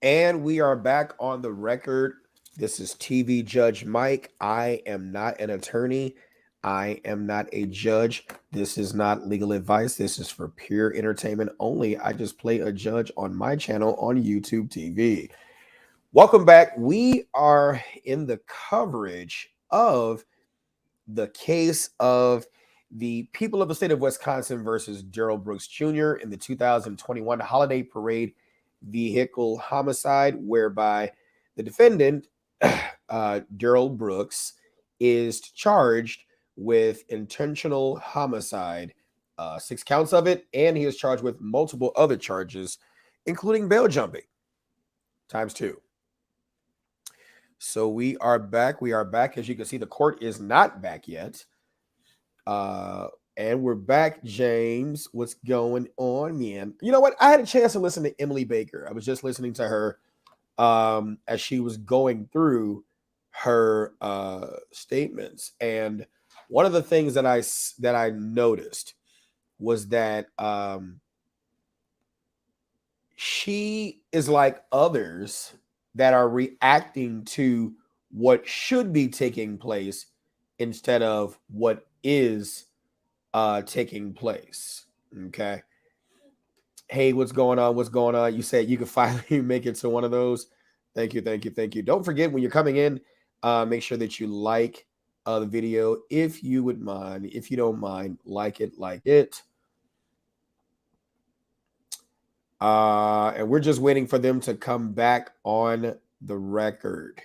And we are back on the record. This is TV Judge Mike. I am not an attorney. I am not a judge. This is not legal advice. This is for pure entertainment only. I just play a judge on my channel on YouTube TV. Welcome back. We are in the coverage of the case of the people of the state of Wisconsin versus Darrell Brooks Jr. in the 2021 holiday parade vehicle homicide, whereby the defendant, Darrell Brooks, is charged with intentional homicide, 6 counts of it, and he is charged with multiple other charges, including bail jumping, ×2. So we are back. We are back. As you can see, the court is not back yet. And we're back, James. What's going on, man? You know what? I had a chance to listen to Emily Baker. I was just listening to her as she was going through her statements. And one of the things that I noticed was that she is like others that are reacting to what should be taking place instead of what is taking place. Okay. Hey, what's going on? What's going on? You said you could finally make it to one of those. Thank you. Thank you. Thank you. Don't forget, when you're coming in, make sure that you like the video if you would mind. If you don't mind, like it, and we're just waiting for them to come back on the record.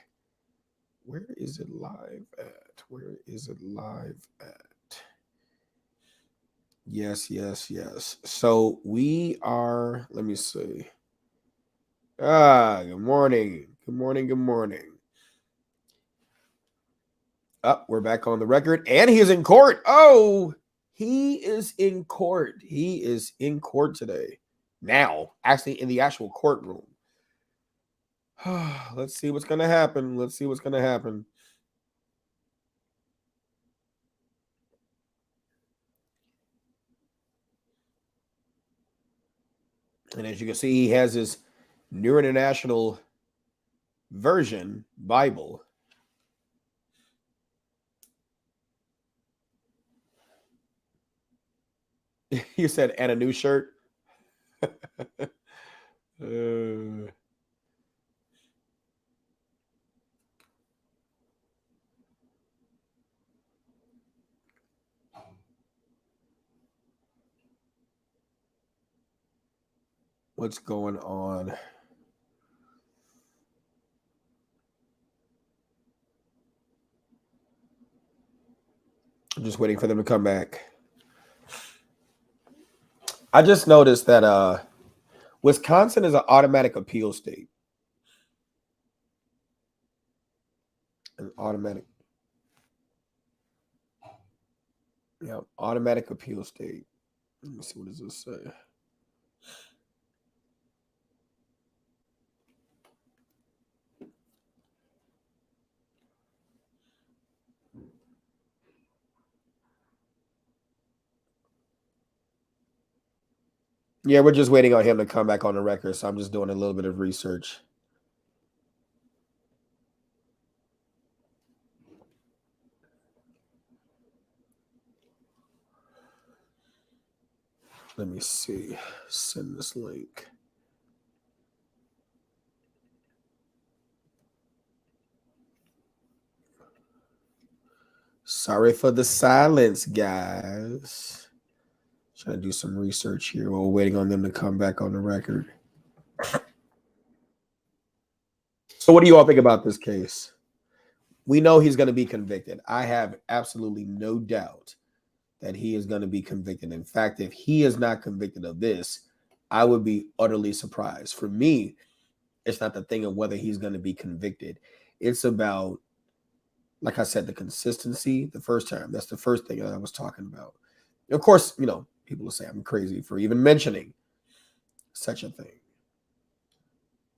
Where is it live at? Where is it live at? Yes, yes, yes. So we are, let me see. Good morning. Good morning. Good morning. We're back on the record, and he is in court. Oh, he is in court. He is in court today. Now, actually in the actual courtroom. Let's see what's going to happen. Let's see what's going to happen. And as you can see, he has his New International Version Bible. You said, and a new shirt? What's going on? I'm just waiting for them to come back. I just noticed that Wisconsin is an automatic appeal state. An automatic. Yeah, automatic appeal state. Let me see, what does this say? Yeah, we're just waiting on him to come back on the record, so I'm just doing a little bit of research. Let me see. Send this link. Sorry for the silence, guys. Trying to do some research here while waiting on them to come back on the record. So what do you all think about this case? We know he's going to be convicted. I have absolutely no doubt that he is going to be convicted. In fact, if he is not convicted of this, I would be utterly surprised. For me, it's not the thing of whether he's going to be convicted. It's about, like I said, the consistency the first time. That's the first thing that I was talking about. Of course, you know, people will say I'm crazy for even mentioning such a thing.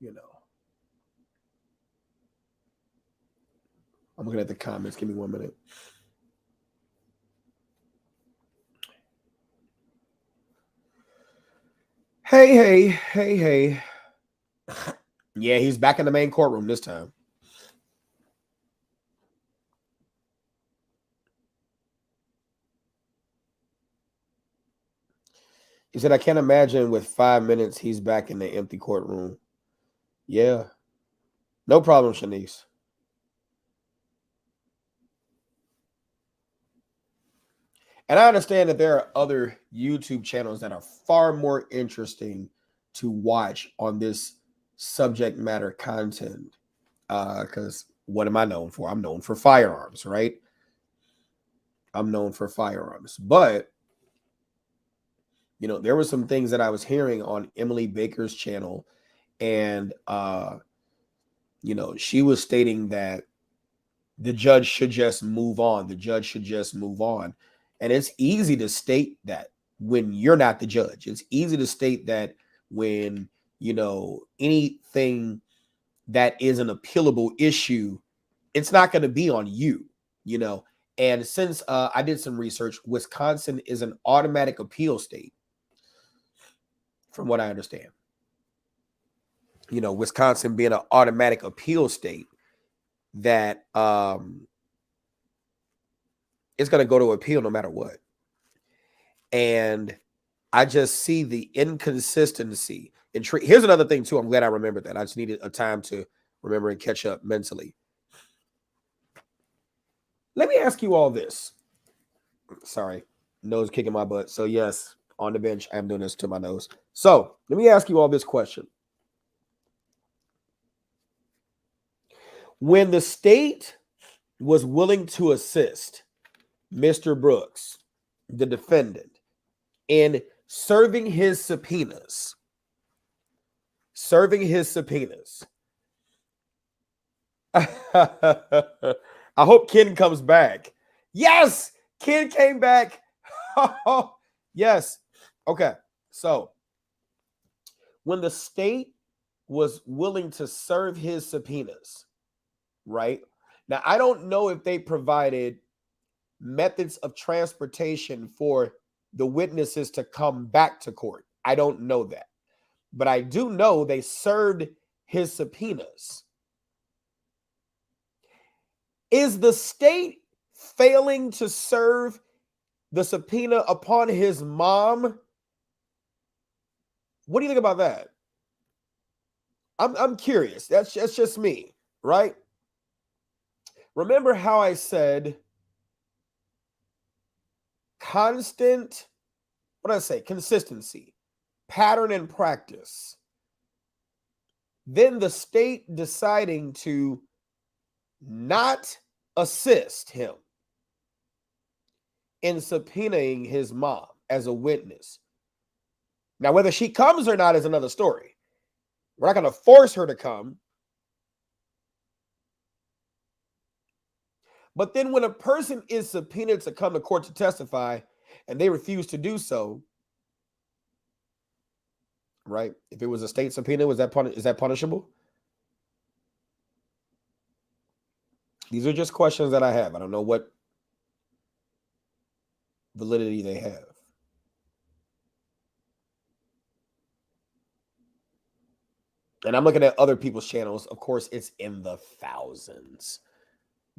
You know. I'm looking at the comments. Give me 1 minute. Hey. Yeah, he's back in the main courtroom this time. He said, I can't imagine with 5 minutes he's back in the empty courtroom. Yeah. No problem, Shanice. And I understand that there are other YouTube channels that are far more interesting to watch on this subject matter content. Because what am I known for? I'm known for firearms, right? I'm known for firearms. But, you know, there were some things that I was hearing on Emily Baker's channel. And, you know, she was stating that the judge should just move on. The judge should just move on. And it's easy to state that when you're not the judge. It's easy to state that when, you know, anything that is an appealable issue, it's not going to be on you, you know. And since I did some research, Wisconsin is an automatic appeal state, from what I understand. You know, Wisconsin being an automatic appeal state, that it's going to go to appeal no matter what. And I just see the inconsistency. Here's another thing too. I'm glad I remembered that. I just needed a time to remember and catch up mentally. Let me ask you all this. Sorry, nose kicking my butt. So yes, on the bench, I'm doing this to my nose. So let me ask you all this question. When the state was willing to assist Mr. Brooks, the defendant, in serving his subpoenas, I hope Ken comes back. Yes, Ken came back. Yes. Okay. So when the state was willing to serve his subpoenas, right? Now, I don't know if they provided methods of transportation for the witnesses to come back to court. I don't know that. But I do know they served his subpoenas. Is the state failing to serve the subpoena upon his mom? What do you think about that? I'm curious. That's just me, right? Remember how I said consistency, pattern and practice. Then the state deciding to not assist him in subpoenaing his mom as a witness. Now, whether she comes or not is another story. We're not going to force her to come. But then when a person is subpoenaed to come to court to testify and they refuse to do so, right? If it was a state subpoena, is that punishable? These are just questions that I have. I don't know what validity they have. And I'm looking at other people's channels. Of course, it's in the thousands.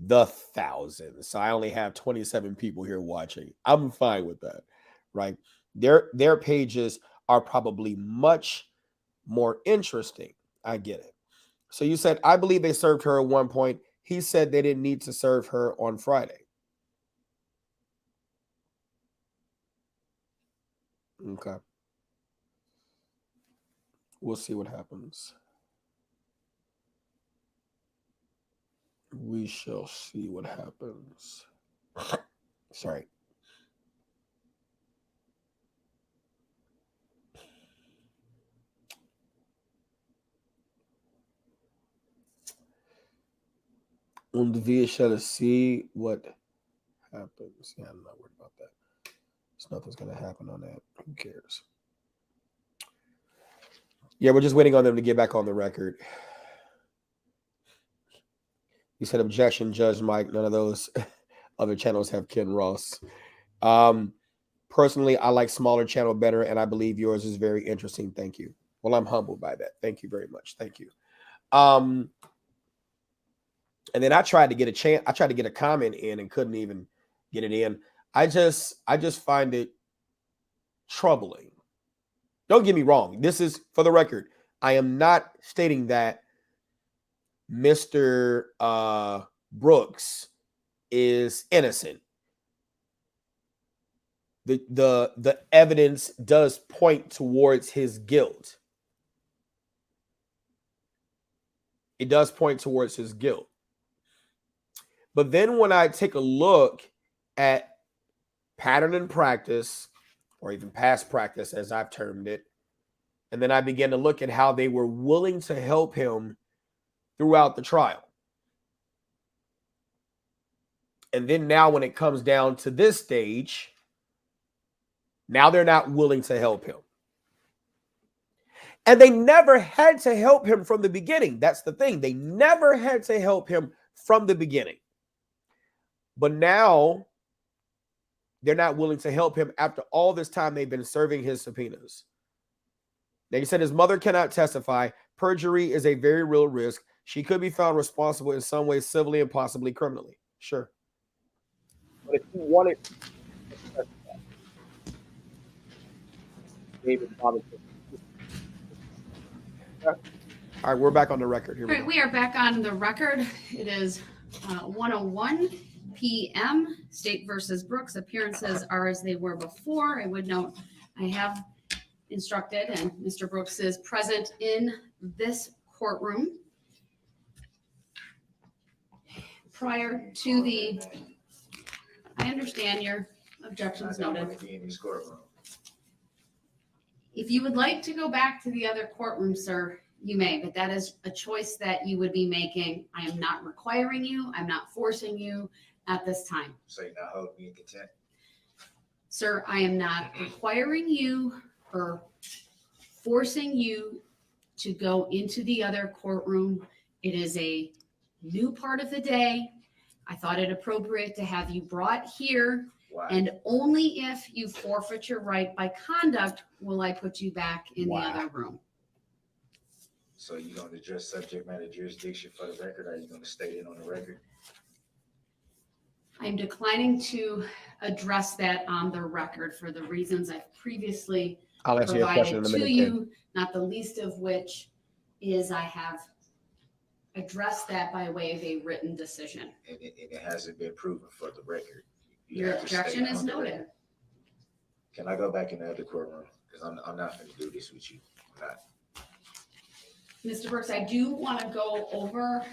So I only have 27 people here watching. I'm fine with that, right? Their pages are probably much more interesting. I get it. So you said, I believe they served her at one point. He said they didn't need to serve her on Friday. Okay. We'll see what happens. We shall see what happens. Sorry. Und wir shall see what happens. Yeah, I'm not worried about that. Nothing's going to happen on that. Who cares? Yeah, we're just waiting on them to get back on the record. You said objection, Judge Mike. None of those other channels have Ken Ross. Personally, I like smaller channel better, and I believe yours is very interesting. Thank you. Well, I'm humbled by that. Thank you very much. Thank you. And then I tried to get a chance. I tried to get a comment in and couldn't even get it in. I just find it troubling. Don't get me wrong. This is, for the record, I am not stating that Mr. Brooks is innocent. The evidence does point towards his guilt. It does point towards his guilt. But then when I take a look at pattern and practice, or even past practice, as I've termed it, and then I began to look at how they were willing to help him throughout the trial. And then now when it comes down to this stage, now they're not willing to help him. And they never had to help him from the beginning. That's the thing. They never had to help him from the beginning. But now they're not willing to help him after all this time they've been serving his subpoenas. They said his mother cannot testify. Perjury is a very real risk. She could be found responsible in some way, civilly and possibly criminally. Sure. But if you wanted David Robinson. All right, we're back on the record here. All right, we are back on the record. It is 1:01 p.m. State versus Brooks. Appearances are as they were before. I would note I have instructed, and Mr. Brooks is present in this courtroom. Prior to the, I understand your objections noted. If you would like to go back to the other courtroom, sir, you may, but that is a choice that you would be making. I am not requiring you. I'm not forcing you at this time. So you're not holding me in contempt? Sir, I am not requiring you or forcing you to go into the other courtroom. It is a new part of the day. I thought it appropriate to have you brought here. Why? And only if you forfeit your right by conduct will I put you back in the other room. So you don't address subject matter jurisdiction for the record? Or are you going to state it on the record? I'm declining to address that on the record for the reasons I've previously I'll answer your question in a minute. to you, not the least of which is I have addressed that by way of a written decision. And it hasn't been proven for the record. Your objection is noted. Can I go back in the other courtroom? Because I'm not going to do this with you. I'm not. Mr. Brooks, I do want to go over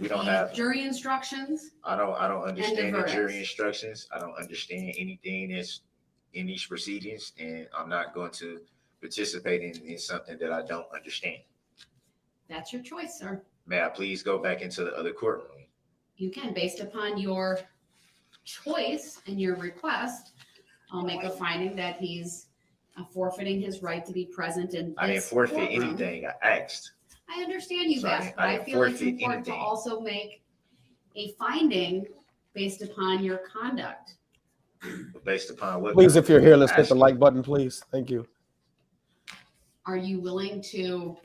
We don't have jury instructions. I don't understand the verdicts. jury instructions. I don't understand anything that's in these proceedings, and I'm not going to participate in something that I don't understand. That's your choice, sir. May I please go back into the other courtroom? You can, based upon your choice and your request, I'll make a finding that he's forfeiting his right to be present in this I didn't forfeit courtroom. anything. I asked. I understand you've Sorry, asked, but I I didn't feel it's forfeit important to anything. also make a finding based upon your conduct. Based upon what? Please, if you're here, let's hit the like button, please. Thank you. Are you willing to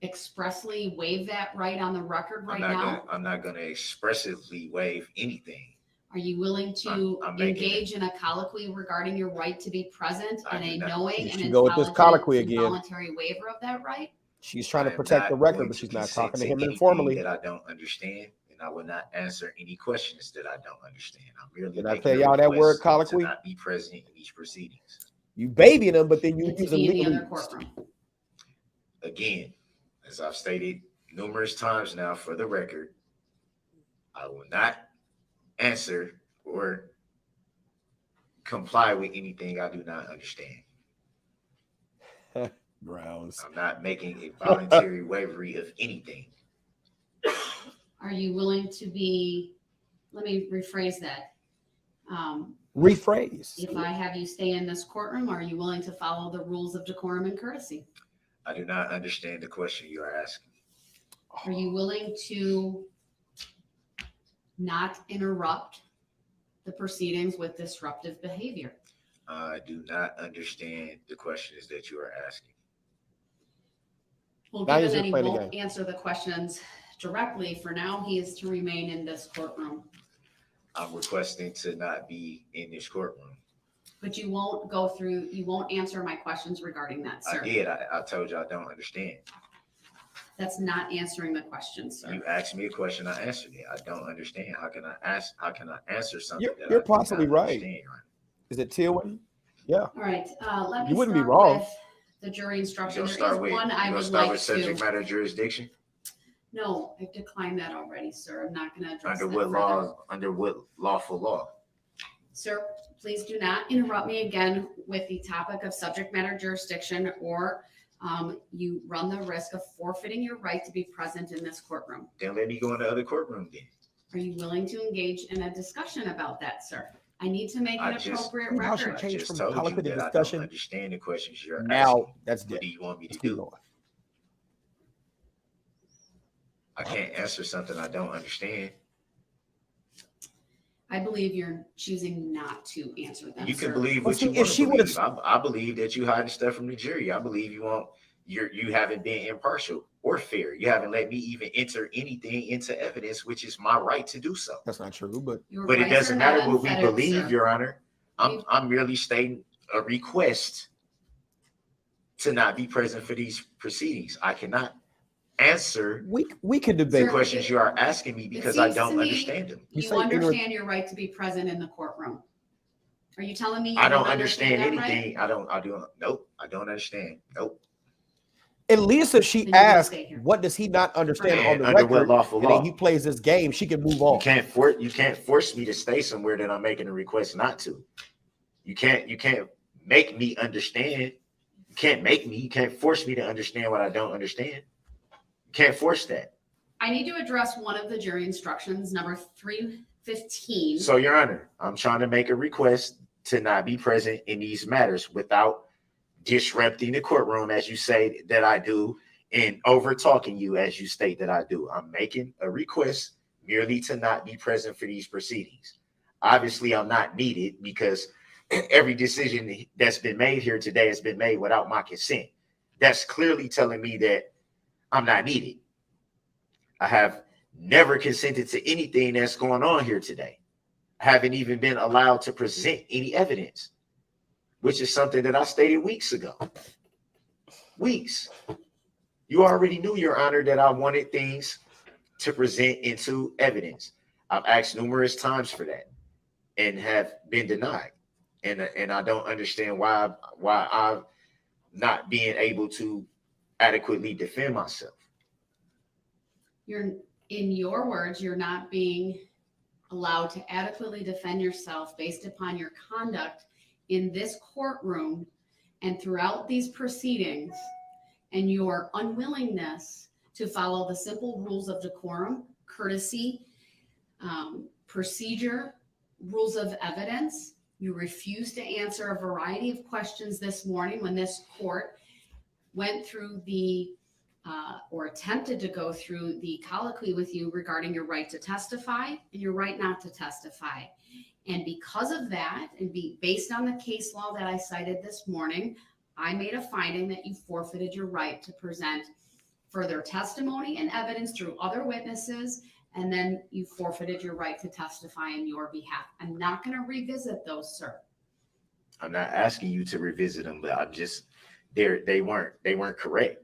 expressly waive that right on the record right now? I'm not going to expressively waive anything. Are you willing to I'm making engage in a colloquy regarding your right to be present I and do a not. knowing Here and she go with this colloquy intelligent again. involuntary waiver of that right? She's trying to I am protect not the record, going but she's to not consent talking to him anything informally. that I don't understand, and I will not answer any questions that I don't understand. I'm merely Did I making tell a y'all that word request colloquy? to not be present in these proceedings. You babying them, but then you And to using be in the other legalese. courtroom. Again, as I've stated numerous times now for the record, I will not answer or comply with anything I do not understand. Grounds. I'm not making a voluntary waivery of anything. Are you willing to be, let me rephrase that. Rephrase. If I have you stay in this courtroom, are you willing to follow the rules of decorum and courtesy? I do not understand the question you are asking. Are you willing to not interrupt the proceedings with disruptive behavior? I do not understand the questions that you are asking. Well, Now given he's that he just playing the won't game. answer the questions directly, for now, he is to remain in this courtroom. I'm requesting to not be in this courtroom. But you won't answer my questions regarding that, sir. I did. I told you I don't understand. That's not answering the question, sir. You asked me a question, I answered it. I don't understand. How can I answer something that You're I do possibly not right. understand? Is it Tillman? Yeah. All right, let me You wouldn't be start wrong. with the jury You instruction. gonna There is start with one I would start like with subject to. matter jurisdiction? No, I've declined that already, sir. I'm not going to address Under that what further. law? Under what lawful law? Sir, please do not interrupt me again with the topic of subject matter jurisdiction, or you run the risk of forfeiting your right to be present in this courtroom. Then let me go in the other courtroom then. Are you willing to engage in a discussion about that, sir? I need to make I an just- appropriate How should record. change I just from told you colloquy to that I discussion? don't understand the questions you're Now asking. that's What dead. do you want me to Let's keep do? going. I can't answer something I don't understand. I believe you're choosing not to answer them, You can sir. believe Well, what see, you if want she to would've- believe. I believe that you hiding stuff from the jury. I believe you haven't been impartial or fair. You haven't let me even enter anything into evidence, which is my right to do so. That's not true, but Your But it rights doesn't are not matter what we unfettered, believe, sir. Your Honor. I'm merely stating a request to not be present for these proceedings. I cannot answer we can the debate. Sir, questions you are asking me because I seems to don't me understand them. You You say ignorant- understand your right to be present in the courtroom. Are you telling me you I don't understand that right? anything. Nope. I don't understand. Nope. At least if she Then you can asks, stay here. what does he not understand on And the under what record? lawful And then law? he plays this game, she can move You on. can't force me to stay somewhere that I'm making a request not to. You can't make me understand. You can't force me to understand what I don't understand. You can't force that. I need to address one of the jury instructions, number 315. So, Your Honor, I'm trying to make a request to not be present in these matters without disrupting the courtroom, as you say that I do, and over talking you as you state that I do. I'm making a request merely to not be present for these proceedings. Obviously, I'm not needed because every decision that's been made here today has been made without my consent. That's clearly telling me that I'm not needed. I have never consented to anything that's going on here today. I haven't even been allowed to present any evidence, which is something that I stated weeks ago. Weeks. You already knew, Your Honor, that I wanted things to present into evidence. I've asked numerous times for that and have been denied. And I don't understand why I'm not being able to adequately defend myself. In your words, you're not being allowed to adequately defend yourself based upon your conduct in this courtroom and throughout these proceedings, and your unwillingness to follow the simple rules of decorum, courtesy, procedure, rules of evidence. You refused to answer a variety of questions this morning when this court went through or attempted to go through the colloquy with you regarding your right to testify and your right not to testify. And because of that, and based on the case law that I cited this morning, I made a finding that you forfeited your right to present further testimony and evidence through other witnesses, and then you forfeited your right to testify in your behalf. I'm not going to revisit those, sir. I'm not asking you to revisit them, but I'm just they weren't correct.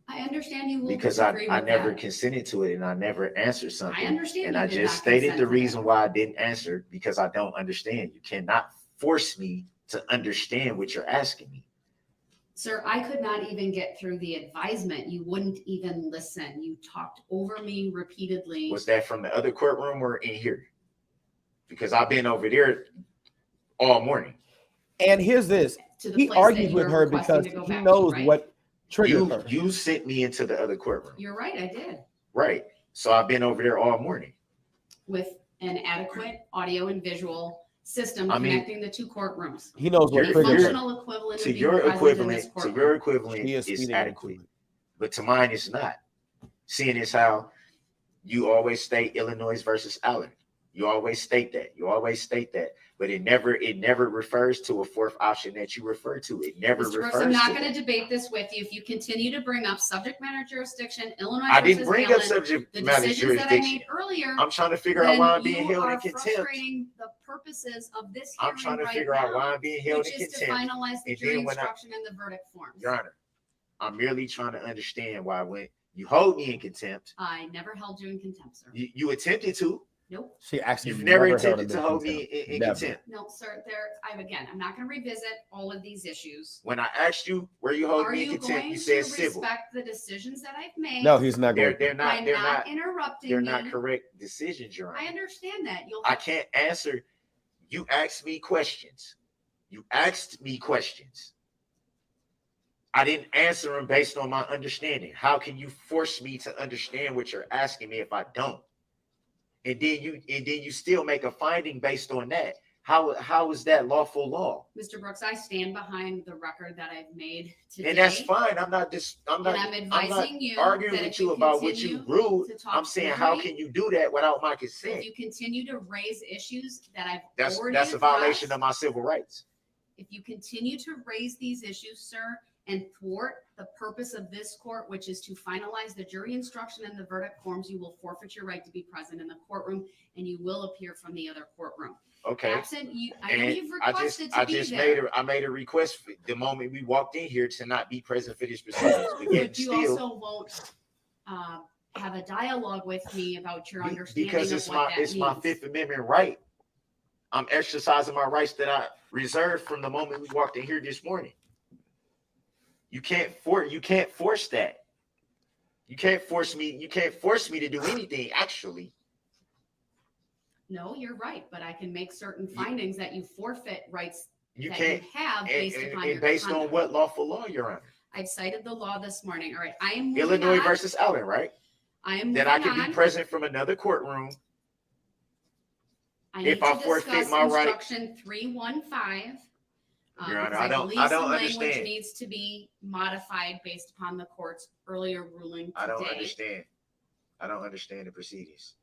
I understand you will Because disagree I with never that. consented to it and I never answered something. I understand. And I just stated the reason why I didn't answer, because I don't understand. You cannot force me to understand what you're asking me. Sir, I could not even get through the advisement. You wouldn't even listen. You talked over me repeatedly. Was that from the other courtroom or in here? Because I've been over there all morning. And here's this. To the He place that argues with you're her requesting because to go he back to, knows right? what triggered her. You sent me into the other courtroom. You're right, I did. Right. So I've been over there all morning. With an adequate audio and visual system connecting the two courtrooms. He knows what The triggered her. functional equivalent To of being your present in equivalent, this courtroom. She is is speeding adequate. into it. But to mine, it's not. Seeing as how you always state Illinois versus Allen. You always state that. You always state that. But it never refers to a fourth option that you refer to. It never Mr. refers Brooks, I'm not to going that. to debate this with you. If you continue to bring up subject matter jurisdiction, Illinois I didn't versus bring up Allen, subject the matter decisions that I jurisdiction. made earlier, I'm trying to figure out why I'm then being you held in are contempt. frustrating the purposes of this I'm hearing trying to right figure out why now, I'm being held which in is to contempt. finalize the And jury then when instruction and the verdict forms. Your Honor, I'm merely trying to understand why when you hold me in contempt, I never held you in contempt, sir. you attempted to. Nope. She actually You've never held attempted him to in hold me contempt. in Never. contempt. No, sir. I'm not going to revisit all of these issues. When I asked you where you hold Are me in you contempt, going you to said civil. respect the decisions that I've made? No, he's not going. They're by not interrupting they're me. not correct decisions, Your Honor. I understand that. I can't answer. You asked me questions. You asked me questions. I didn't answer them based on my understanding. How can you force me to understand what you're asking me if I don't? And then you still make a finding based on that. How is that lawful law? Mr. Brooks, I stand behind the record that I've made today. And that's fine. I'm not advising you arguing that with if you you about what you continue rude. to talk I'm saying, over how me, can you do that without my consent? if you continue to raise issues that I've That's already a violation addressed, of my civil rights. if you continue to raise these issues, sir, and thwart the purpose of this court, which is to finalize the jury instruction and the verdict forms, you will forfeit your right to be present in the courtroom, and you will appear from the other courtroom. Okay. Absent you, I know you've requested I to be there. I made a request the moment we walked in here to not be present for this proceedings. But yet But you still, also won't have a dialogue with me about your understanding because of what that it's my means. Fifth Amendment right. I'm exercising my rights that I reserved from the moment we walked in here this morning. You can't force that. You can't force me to do anything, actually. No, you're right, but I can make certain findings that you forfeit rights You that can't you have based upon your based conduct. on what lawful law, Your Honor? I've cited the law this morning. All right, I am moving Illinois on. versus Allen, right? I am moving That I can on. be present from another courtroom. I need if I to forfeit discuss my right- instruction 315. Your Honor, because I don't believe some understand. language needs to be modified based upon the court's earlier ruling today. I don't understand. I don't understand the proceedings.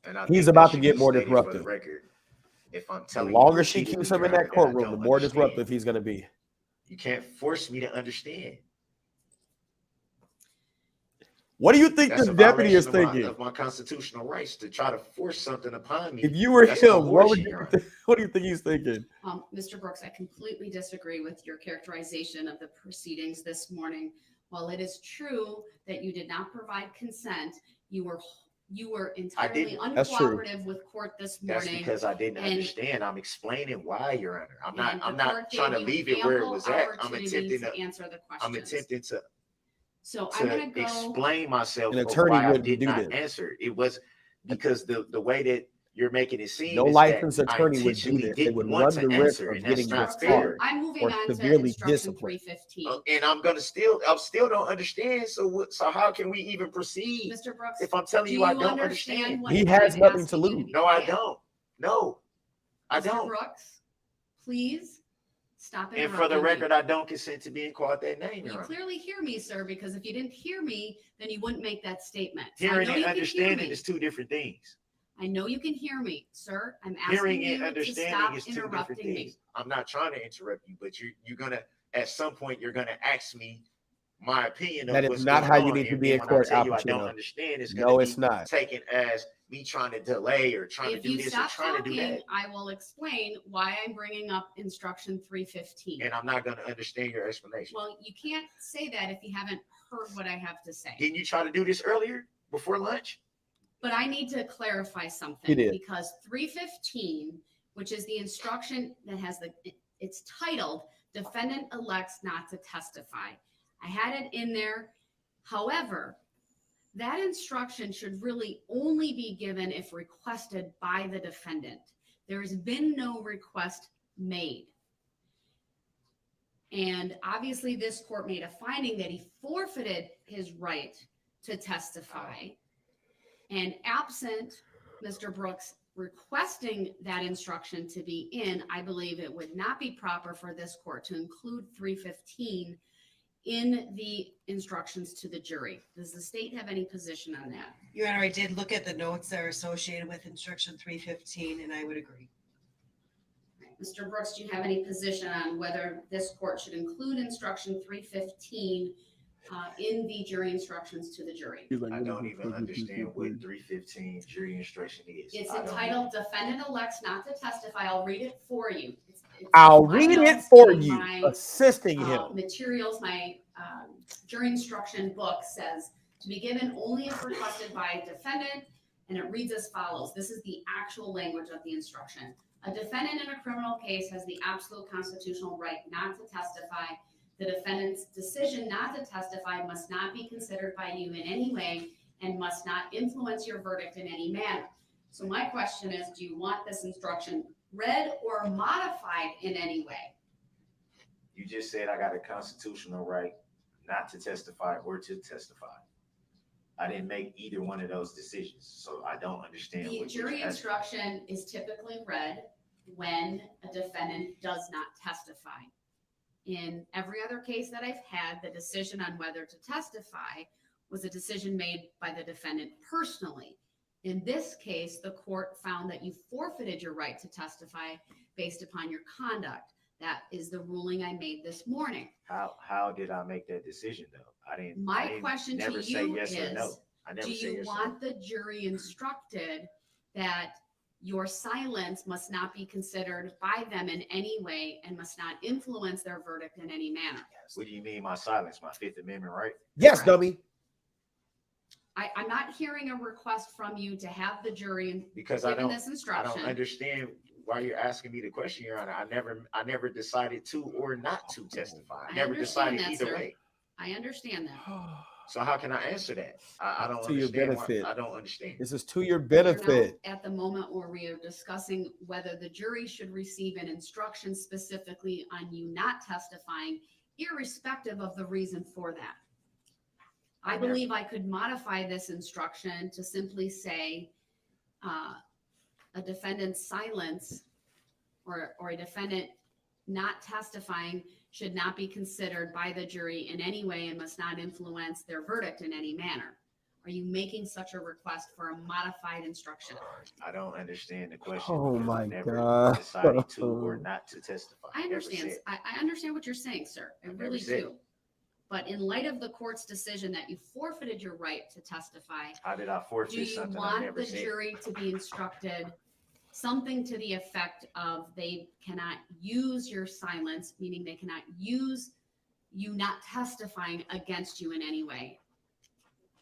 And I He's think about that to should get be more stated for the disruptive. record. If I'm The telling longer you she keeps repeatedly, him in Your that Honor, courtroom, the I more don't disruptive understand. he's going to be. You can't force me to understand. What do you think That's the a deputy is violation thinking? of my constitutional rights to try to force something upon me. If you were That's him, coercion, Your Honor. what do you think he's thinking? Mr. Brooks, I completely disagree with your characterization of the proceedings this morning. While it is true that you did not provide consent, you were entirely That's true. uncooperative with court this That's morning. because I didn't And- understand. I'm explaining why, Your Honor. I'm and the not court trying to gave leave you it where it ample was at. opportunity to answer the questions. I'm attempting to So I'm going to go. explain myself An of attorney why I wouldn't did do not this. answer. It was because the way that you're making it seem No is licensed that I attorney would do intentionally this. They didn't would want run to the risk answer, of and that's getting not Brooks, fair. I'm moving or on to severely instruction disciplined. 315. And I still don't understand. So how can we even proceed Mr. Brooks, if I'm telling do you I don't understand understand? what He I'm has nothing to asking you lose. be No, I quiet? don't. No, I Mr. don't. Brooks, please stop And interrupting for the me. record, I don't consent to being called that name, You Your Honor. clearly hear me, sir, because if you didn't hear me, then you wouldn't make that statement. So Hearing I know and you can hear understanding me. is two different things. I know you can hear me, sir. I'm asking Hearing you and to understanding stop is two different interrupting me. things. I'm not trying to interrupt you, but you're gonna at some point you're gonna ask me my opinion That of is what's not going how you on, need to and be then in when court, I tell you Al I don't Pacino. understand, it's No, gonna it's be not. taken as me trying to delay or trying If to do you this or stop trying to do talking, that. I will explain why I'm bringing up instruction 315. And I'm not gonna understand your explanation. Well, you can't say that if you haven't heard what I have to say. Didn't you try to do this earlier before lunch? But I need to clarify something. He did. Because 315, which is the instruction that has it's titled defendant elects not to testify. I had it in there. However, that instruction should really only be given if requested by the defendant. There has been no request made. And obviously this court made a finding that he forfeited his right to testify. And absent Mr. Brooks requesting that instruction to be in, I believe it would not be proper for this court to include 315 in the instructions to the jury. Does the state have any position on that? Your Honor, I did look at the notes that are associated with instruction 315, and I would agree. Mr. Brooks, do you have any position on whether this court should include instruction 315 in the jury instructions to the jury? I don't even understand what 315 jury instruction is. It's I don't entitled Defendant Elects Not to Testify. I'll read it for you. It's I'll my read it notes for in you, my, assisting him. materials, my jury instruction book says to be given only if requested by defendant, and it reads as follows. This is the actual language of the instruction. A defendant in a criminal case has the absolute constitutional right not to testify. The defendant's decision not to testify must not be considered by you in any way and must not influence your verdict in any manner. So my question is, do you want this instruction read or modified in any way? You just said I got a constitutional right not to testify or to testify. I didn't make either one of those decisions, so I don't understand. The what you're jury asking. instruction is typically read when a defendant does not testify. In every other case that I've had, the decision on whether to testify was a decision made by the defendant personally. In this case, the court found that you forfeited your right to testify based upon your conduct. That is the ruling I made this morning. How did I make that decision though? I didn't. My question to never say you yes or no. is, I never do say you yes or want the jury instructed that your silence must not be considered by them in any way and must not influence their verdict in any manner? What do you mean my silence? My Fifth Amendment right? Yes, Correct. dummy. I'm not hearing a request from you to have the jury Because I given don't. this I instruction. don't understand why you're asking me the question, Your Honor. I never decided to or not to testify. I never understand decided that, either sir. way. I understand that. So how can I answer that? I don't To your understand. benefit. I don't understand. This is to your We're now benefit. at the moment where we are discussing whether the jury should receive an instruction specifically on you not testifying, irrespective of the reason for that. I believe I could modify this instruction to simply say a defendant's silence or a defendant not testifying should not be considered by the jury in any way and must not influence their verdict in any manner. Are you making such a request for a modified instruction? I don't understand the question. Oh because I my never God. decided to or not to testify. I Never understand. said. I understand what you're saying, sir. I never really said. do. But in light of the court's decision that you forfeited your right to testify, How did I do forfeit you something I want never the said? jury to be instructed something to the effect of they cannot use your silence, meaning they cannot use you not testifying against you in any way?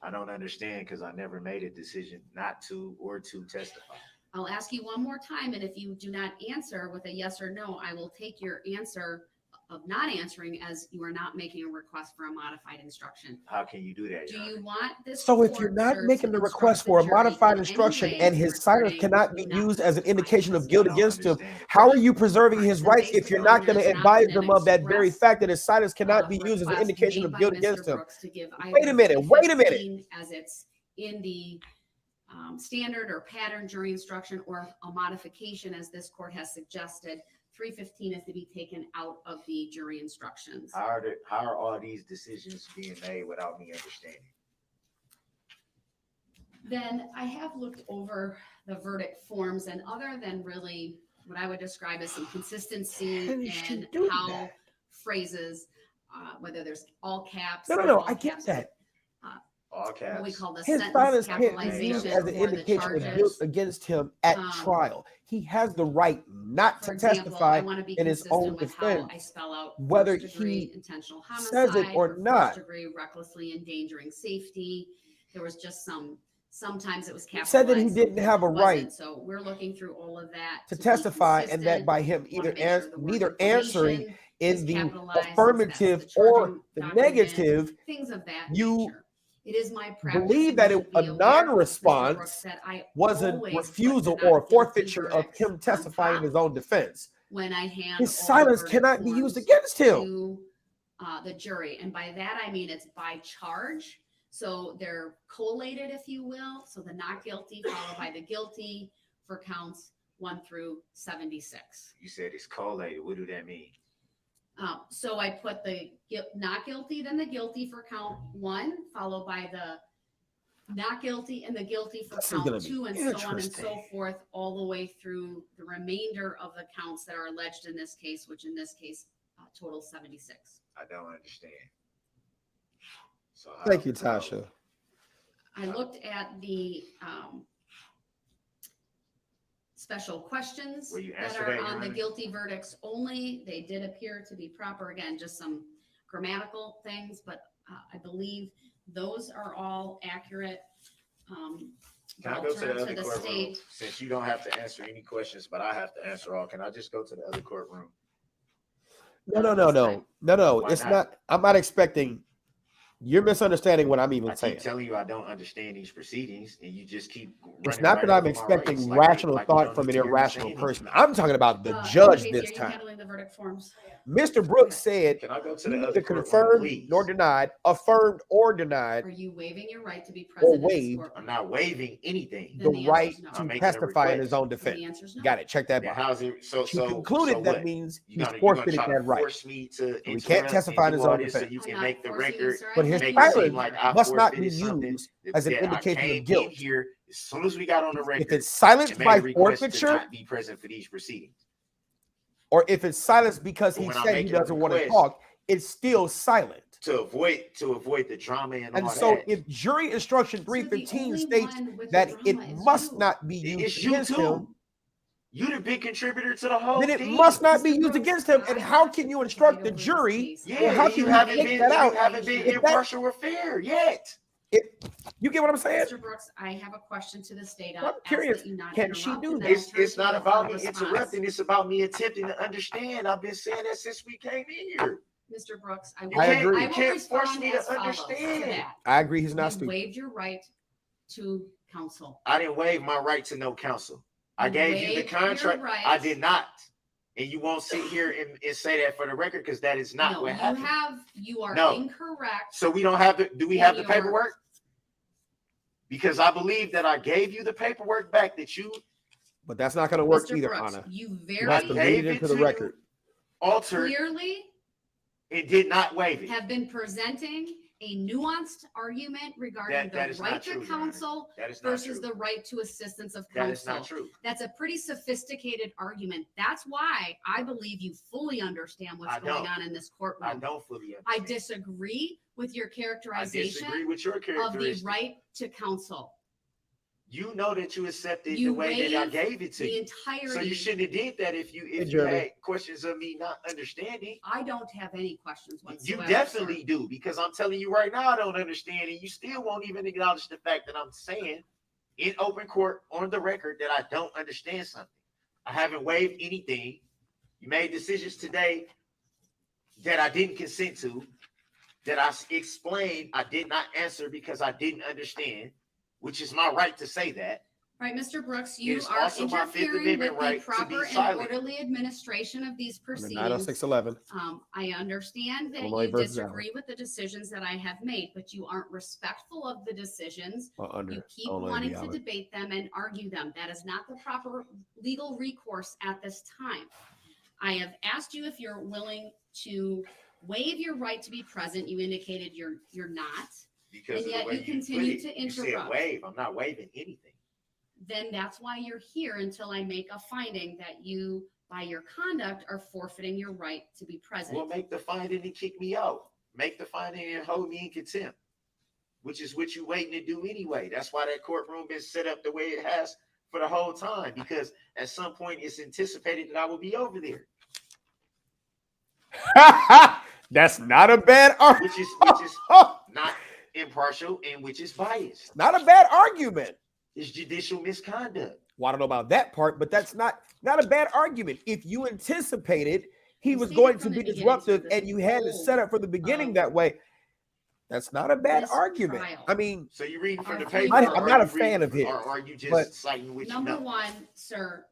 I don't understand because I never made a decision not to or to testify. I'll ask you one more time, and if you do not answer with a yes or no, I will take your answer of not answering as you are not making a request for a modified instruction. How can you do that? Do Your you Honor? want this? So if court, you're not sir, making to the instruct request the for a jury modified in any instruction way and his silence regarding cannot be you not used as an testifying indication of against guilt I don't against him, understand the how are question. you preserving his Then rights based if you're upon not going there's to not advise been an him of that very express, fact that his silence cannot be used as an request indication made of by guilt Mr. against him? Brooks to give Wait a minute, wait a minute. 315 as it's in the standard or pattern jury instruction, or a modification as this court has suggested, 315 is to be taken out of the jury instructions. How are all these decisions being made without me understanding? Then I have looked over the verdict forms, and other than really what I would describe as some consistency How did she in do how that? phrases, whether there's all caps. No, all I get caps, that. All What we caps. call the His sentence silence can't be used capitalization as an for the indication of guilt charges. against him at Um, trial. He has the right not For to example, testify I want to be in his own consistent with how I defense, spell out whether first degree he intentional says it homicide or not. first degree recklessly endangering safety. There was just sometimes it was He capitalized. said that he didn't sometimes have a it wasn't. right So we're looking through all of that to be testify, and that consistent. by him We wanna either make sure the word neither answering information is in the capitalized, since that's affirmative the or charging the document, negative, things of that you nature. It is my practice. believe and that you it, should a be aware, Mr. Brooks, non-response that I was a always put the refusal not or a guilty forfeiture of verdicts him on testifying in top his own defense. when I hand His all the silence verdict cannot be used forms against him. to the jury. And by that, I mean it's by charge. So they're collated, if you will. So the not guilty followed by the guilty for counts 1 through 76. You said it's collated. What do that mean? So I put the not guilty, then the guilty for count 1, followed by the not guilty and the guilty for This is gonna count be 2, and so on and so interesting. forth, all the way through the remainder of the counts that are alleged in this case, which in this case total 76. I don't understand. So Thank you, Tasha. I looked at the special questions Will you that answer are that, Your on the Honor? guilty verdicts only. They did appear to be proper. Again, just some grammatical things, but I believe those are all accurate. Can I I'll go to turn the other courtroom? state. Since you don't have to answer any questions, but I have to answer all, can I just go to the other courtroom? No. Why It's not? not. I'm not expecting. You're misunderstanding what I'm even I saying. keep telling you I don't understand these proceedings, and you just keep It's running not right that I'm over my rights, expecting like rational you thought don't from an need to hear me irrational saying person. anything. I'm talking about the judge Casey, this are you time. handling the verdict forms? Mr. Brooks said Can I go to he the other neither courtroom, confirmed please? nor denied, affirmed or denied Are you waiving your right to be or present in this waived courtroom? I'm not waiving anything. the Then the answer right is no. to I'm making a testify in request. his own Then defense. the answer is no. Got it. Check that Then box. how's it? So She concluded so that what? means You're he's gonna forfeited try to that right. force me to So he can't interrupt testify in and his do all own this so defense. you I'm can not make the forcing you, record sir. I But his can't make it seem silence like I must not be forfeited something used as an that I indication came of in guilt. here as soon as we got on the If record it's silenced and made by a request to forfeiture, not be present for these proceedings. or if it's silenced because But he when I'm said he making a doesn't want to request talk, it's still silent. to avoid the drama and And all so that, if jury instruction So the 315 only states one with the that it drama is must you. not be used it's you against him, too. You the big contributor to the whole then it thing. must not be Mr. used Brooks, against him. And I how have can to you preside instruct the over this jury, case. Yeah, or how and can you you haven't take been that you out? haven't been If that, impartial or fair yet. you get what I'm saying? Mr. Brooks, I have a question to the state. I'm I'll ask curious, that you not can she interrupt, do and that? then I'll turn It's to not you about for me response. interrupting. It's about me attempting to understand. I've been saying that since we came in here. Mr. Brooks, I You will, I can't agree. I you will can't force respond me as to follows to understand. that. I agree. He's not You stupid. waived your right to counsel. I didn't waive my right to no counsel. I You gave you the waived your contract. right. I did not. And you won't sit here and say that for the record because that is not No, what happened. you are No. incorrect. So we don't have the do we in have the your- paperwork? Because I believe that I gave you the paperwork back that you But that's not going to work Mr. either, Brooks, Anna. you You have to very read it into the record. altered clearly and did not waive it. have been presenting a nuanced argument regarding That the is right not true, to Your Honor. counsel That is not versus true. the right to assistance of That is counsel. not true. That's a pretty sophisticated argument. That's why I believe you fully understand what's I going don't. on in this I courtroom. don't fully I understand. disagree with your I characterization disagree with your of the characteristics. right to counsel. You know that you accepted You the way that I waived gave it to The you. entirety. So you shouldn't have did that if you Jeremy. had questions of me not understanding. I don't have any questions You whatsoever. definitely sir. do, because I'm telling you right now I don't understand, and you still won't even acknowledge the fact that I'm saying in open court on the record that I don't understand something. I haven't waived anything. You made decisions today that I didn't consent to, that I explained I did not answer because I didn't understand, which is my right to say that. Right, Mr. Brooks, It you is are also my Fifth interfering Amendment with right the to be proper and silent. orderly administration of these Under proceedings. 90611. I understand that Illinois you versus disagree with the decisions that I have made, but you aren't respectful of the decisions. Or under You keep Illinois wanting v. to Allen. debate them and argue them. That is not the proper legal recourse at this time. I have asked you if you're willing to waive your right to be present. You indicated you're not. Because And of yet the way you you continue put it. to You said interrupt. waive. I'm not waiving anything. Then that's why you're here until I make a finding that you, by your conduct, are forfeiting your right to be present. Well, make the finding and kick me out. Make the finding and hold me in contempt, which is what you waiting to do anyway. That's why that courtroom been set up the way it has for the whole time, because at some point it's anticipated that I will be over there, That's not a bad argument. which is not impartial and which is biased. Not a bad argument. It's judicial misconduct. Well, I don't know about that part, but that's not a bad argument. If you anticipated he You was stated going to from the be beginning, disruptive sir, that and you had it the set up from the beginning of that way, that's not a bad this argument. trial. I mean, So you reading from the I'm paper? not- or I'm are not a you fan reading of his, Or are you just but- citing what you Number know? one, sir,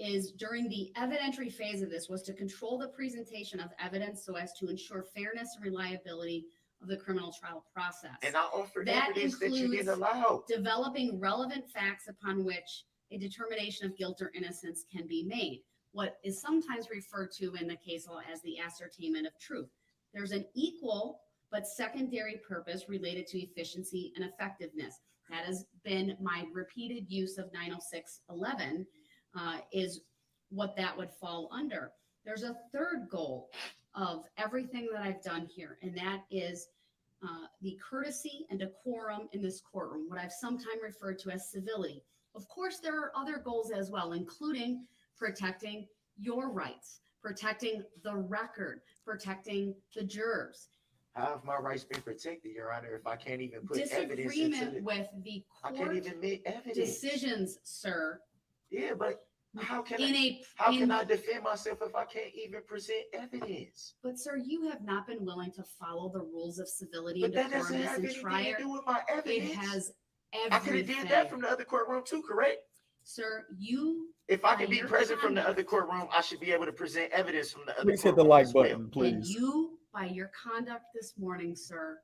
is during the evidentiary phase of this was to control the presentation of evidence so as to ensure fairness and reliability of the criminal trial process. And I offered That evidence that you includes didn't allow. Developing relevant facts upon which a determination of guilt or innocence can be made. what is sometimes referred to in the case law as the ascertainment of truth. There's an equal but secondary purpose related to efficiency and effectiveness. That has been my repeated use of 906.11 is what that would fall under. There's a third goal of everything that I've done here, and that is the courtesy and decorum in this courtroom, what I've sometimes referred to as civility. Of course, there are other goals as well, including protecting your rights, protecting the record, protecting the jurors. How have my rights been protected, Your Honor, if I can't even put evidence into Disagreement with the I can't court even make evidence. decisions, sir. Yeah, but how can I defend myself if I can't even present evidence? But sir, you have not been willing to follow the rules of civility But and that doesn't decorum have and anything to do with my evidence. It has I could have everything. did that from the other courtroom too, correct? Sir, you. If I can by be your present from the conduct- other courtroom, I should be able to present evidence from the other Please hit the courtroom like as well. button, And please. you, by your conduct this morning, sir,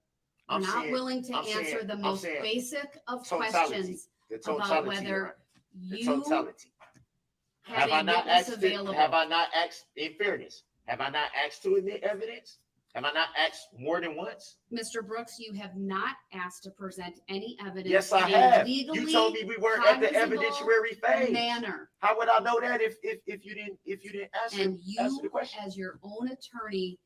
are I'm not saying- willing to I'm answer saying- the I'm most saying basic of totality. questions The about totality, Your whether Honor. The you totality. had Have I a not witness asked? available. Have I not asked? In fairness, have I not asked to admit evidence? Have I not asked more than once? Mr. Brooks, you have not asked to present any evidence. Yes, I in a have. legally You told me we weren't at the cognizable evidentiary phase. manner. How would I know that if you didn't answer And answer the you, question? as your own attorney,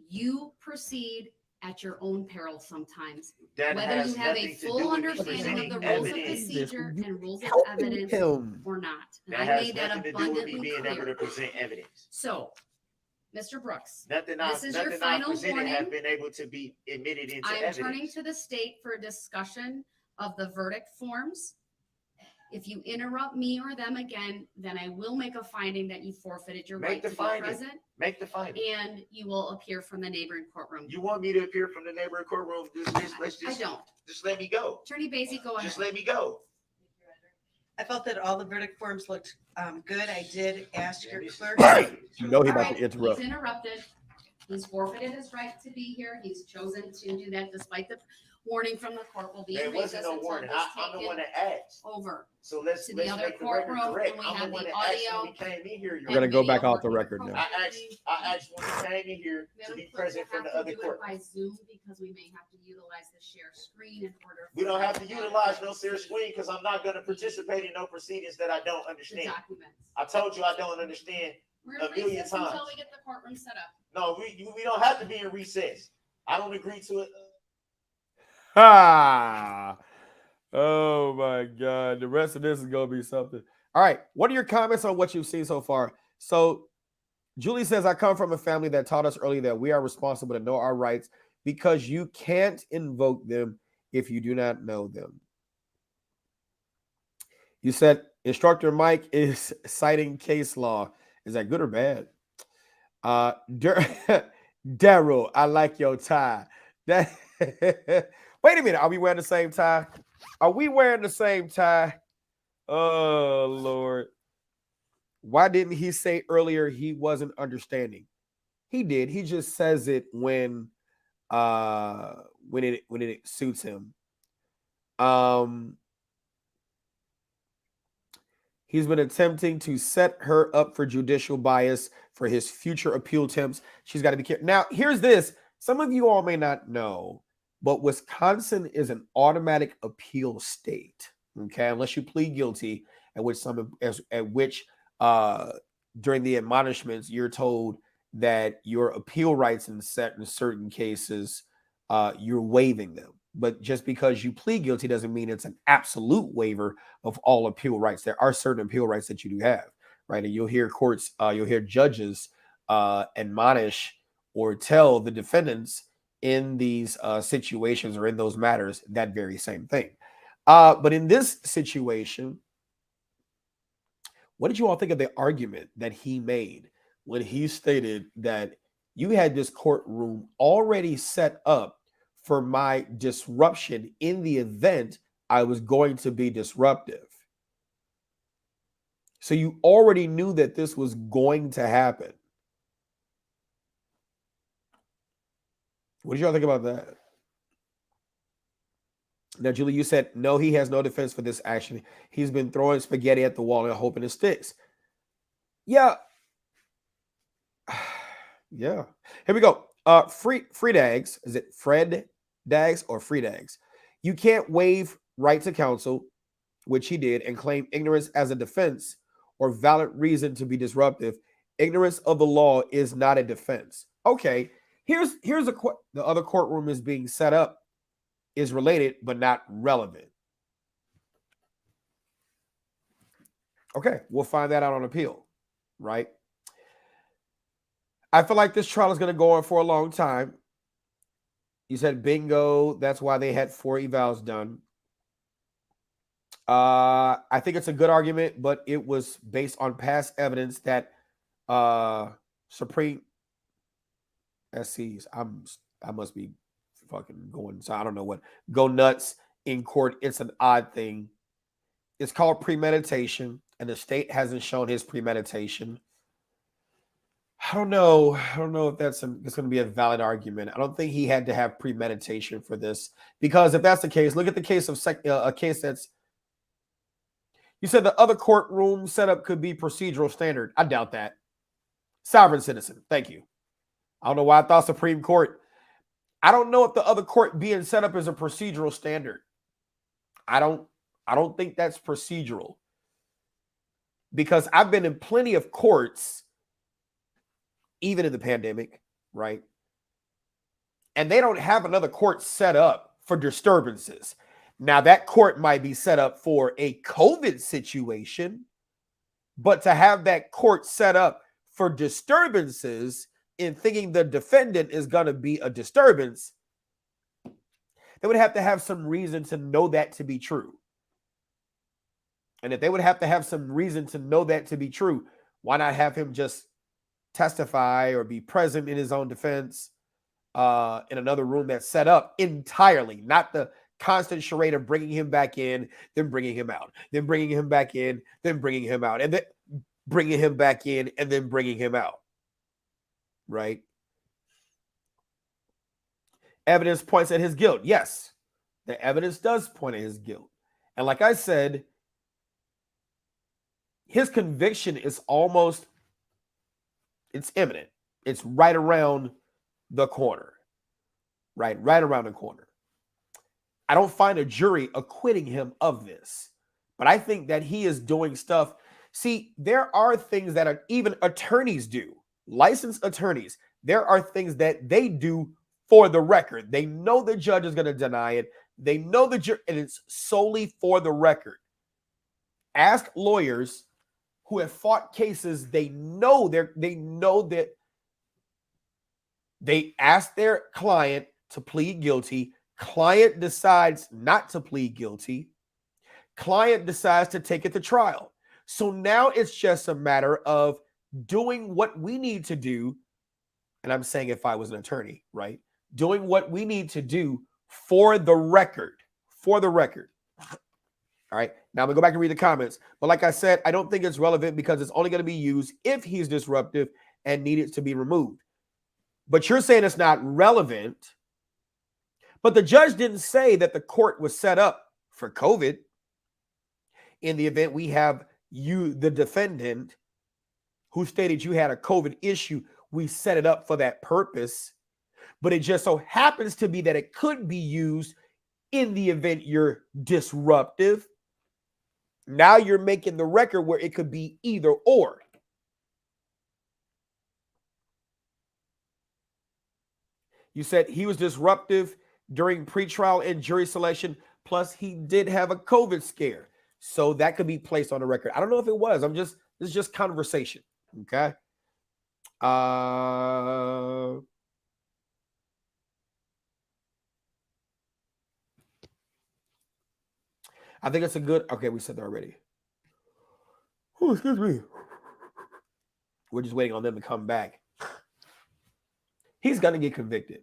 you proceed at your own peril sometimes. That Whether has you have a nothing to full do with me understanding of the presenting rules of evidence. procedure and rules of Helping evidence him. or not. And That I has made that nothing to do with me abundantly being able clear. to present evidence. So, Mr. Brooks, Nothing This is your I final presented have warning. been able to be admitted into I am turning evidence. to the state for a discussion of the verdict forms. If you interrupt me or them again, then I will make a finding that you forfeited your Make right the to be finding. present, Make the finding. and you will appear from the neighboring courtroom. You want me to appear from the neighboring courtroom? Let's I don't. just let me go. Attorney Basie, go ahead. Just let me go. I felt that all the verdict forms looked good. I did ask your This is clerk. ridiculous. You know he All about right, to interrupt. He's interrupted. He's forfeited his right to be here. He's chosen to do that despite the warning from the court. Will be There in wasn't recess no until warning. this I'm the one taken that asked. over. So let's to the other make the record courtroom, correct. and we I'm have the one the that asked audio when we came in here. We're gonna go back video off the working record now. I asked when we came in here to Madam be Clerk, present we'll from the have to other do it court. by Zoom because we may have to utilize the share screen in order. We don't have to utilize no serious screen because I'm not going to participate in no proceedings that I don't the understand. documents. I told you I don't understand. We're a in million recess until times. we get the courtroom set up. No, we don't have to be in recess. I don't agree to it. Ha! Oh my God. The rest of this is going to be something. All right. What are your comments on what you've seen so far? So, Julie says, I come from a family that taught us early that we are responsible to know our rights because you can't invoke them if you do not know them. You said Instructor Mike is citing case law. Is that good or bad? Daryl, I like your tie. That wait a minute. Are we wearing the same tie? Are we wearing the same tie? Oh Lord. Why didn't he say earlier he wasn't understanding? He did. He just says it when it suits him. He's been attempting to set her up for judicial bias for his future appeal attempts. She's got to be careful. Now, here's this. Some of you all may not know, but Wisconsin is an automatic appeal state. Okay, unless you plead guilty, at which during the admonishments you're told that your appeal rights in certain cases you're waiving them. But just because you plead guilty doesn't mean it's an absolute waiver of all appeal rights. There are certain appeal rights that you do have, right? And you'll hear courts, you'll hear judges admonish or tell the defendants in these situations or in those matters that very same thing. But in this situation, what did you all think of the argument that he made when he stated that you had this courtroom already set up for my disruption in the event I was going to be disruptive? So you already knew that this was going to happen. What did y'all think about that? Now, Julie, you said, no, he has no defense for this action. He's been throwing spaghetti at the wall and hoping it sticks. Yeah. Yeah. Here we go. Free Dags. Is it Fred Dags or Free Dags? You can't waive right to counsel, which he did, and claim ignorance as a defense or valid reason to be disruptive. Ignorance of the law is not a defense. Okay. Here's the other courtroom is being set up, is related but not relevant. Okay, we'll find that out on appeal, right? I feel like this trial is going to go on for a long time. You said bingo. That's why they had 4 evals done. I think it's a good argument, but it was based on past evidence that Supreme SCs, I must be fucking going, so I don't know what, go nuts in court. It's an odd thing. It's called premeditation, and the state hasn't shown his premeditation. I don't know if it's going to be a valid argument. I don't think he had to have premeditation for this, because if that's the case, look at the case of a case that's. You said the other courtroom setup could be procedural standard. I doubt that. Sovereign citizen. Thank you. I don't know why I thought Supreme Court. I don't know if the other court being set up is a procedural standard. I don't think that's procedural, because I've been in plenty of courts, even in the pandemic, right? And they don't have another court set up for disturbances. Now, that court might be set up for a COVID situation, but to have that court set up for disturbances in thinking the defendant is going to be a disturbance, they would have to have some reason to know that to be true. And if they would have to have some reason to know that to be true, why not have him just testify or be present in his own defense in another room that's set up entirely, not the constant charade of bringing him back in, then bringing him out, then bringing him back in, then bringing him out, and then bringing him back in, and then bringing him out, right? Evidence points at his guilt. Yes, the evidence does point at his guilt. And like I said, his conviction is almost, it's imminent. It's right around the corner, right around the corner. I don't find a jury acquitting him of this, but I think that he is doing stuff. See, there are things that even attorneys do, licensed attorneys. There are things that they do for the record. They know the judge is going to deny it. They know the jury, and it's solely for the record. Ask lawyers who have fought cases. They know that they ask their client to plead guilty. Client decides not to plead guilty. Client decides to take it to trial. So now it's just a matter of doing what we need to do. And I'm saying if I was an attorney, right? Doing what we need to do for the record. For the record. All right. Now I'm going to go back and read the comments. But like I said, I don't think it's relevant because it's only going to be used if he's disruptive and needed to be removed. But you're saying it's not relevant. But the judge didn't say that the court was set up for COVID. In the event we have you, the defendant, who stated you had a COVID issue, we set it up for that purpose. But it just so happens to be that it could be used in the event you're disruptive. Now you're making the record where it could be either or. You said he was disruptive during pretrial and jury selection, plus he did have a COVID scare. So that could be placed on the record. I don't know if it was. This is just conversation. Okay. I think it's a good, okay, we said that already. Oh, excuse me. We're just waiting on them to come back. He's going to get convicted.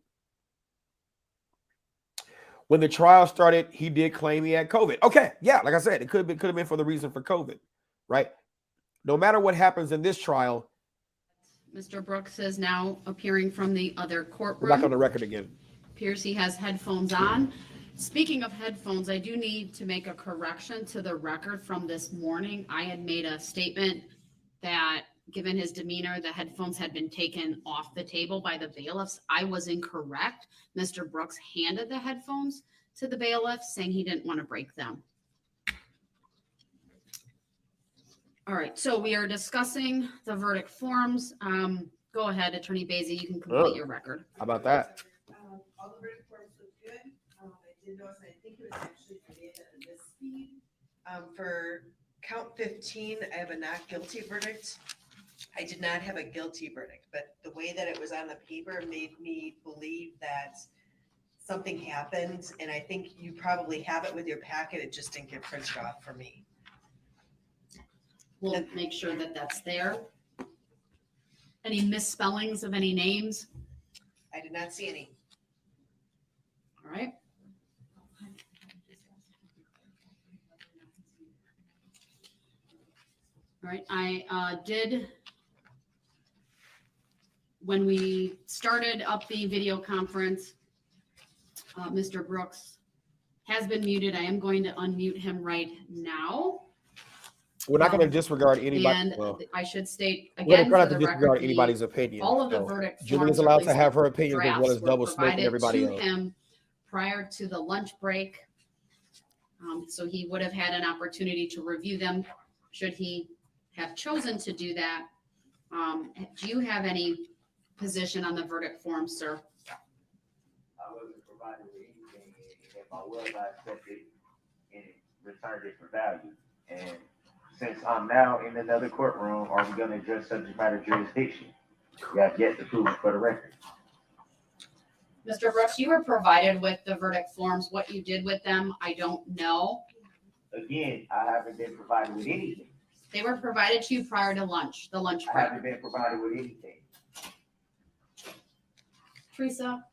When the trial started, he did claim he had COVID. Okay, yeah, like I said, it could have been for the reason for COVID, right? No matter what happens in this trial. Mr. Brooks is now appearing from the other courtroom. We're back on the record again. Appears he has headphones on. Speaking of headphones, I do need to make a correction to the record from this morning. I had made a statement that given his demeanor, the headphones had been taken off the table by the bailiffs. I was incorrect. Mr. Brooks handed the headphones to the bailiff, saying he didn't want to break them. All right, so we are discussing the verdict forms. Go ahead, Attorney Basie, you can complete your record. How about that? All the verdict forms look good. I did notice, I think it was actually made at a misspeed. For count 15, I have a not guilty verdict. I did not have a guilty verdict, but the way that it was on the paper made me believe that something happened, and I think you probably have it with your packet. It just didn't get printed off for me. We'll make sure that that's there. Any misspellings of any names? I did not see any. All right. All right, I did, when we started up the video conference, Mr. Brooks has been muted. I am going to unmute him right now. We're not going to disregard anybody. And Well, I should state we're going again, to try for not to the disregard record, anybody's opinion. all of the So verdict Julie's forms, or allowed at to least have her opinion as well drafts, as were double smoking provided everybody to else. him prior to the lunch break. So he would have had an opportunity to review them should he have chosen to do that. Do you have any position on the verdict form, sir? I wasn't provided with anything, and if I was, I accepted and returned it for value. And since I'm now in another courtroom, are we gonna address subject matter jurisdiction? We have yet to prove it for the record. Mr. Brooks, you were provided with the verdict forms. What you did with them, I don't know. Again, I haven't been provided with anything. They were provided to you prior to lunch, the lunch I break. haven't been provided with anything. Teresa,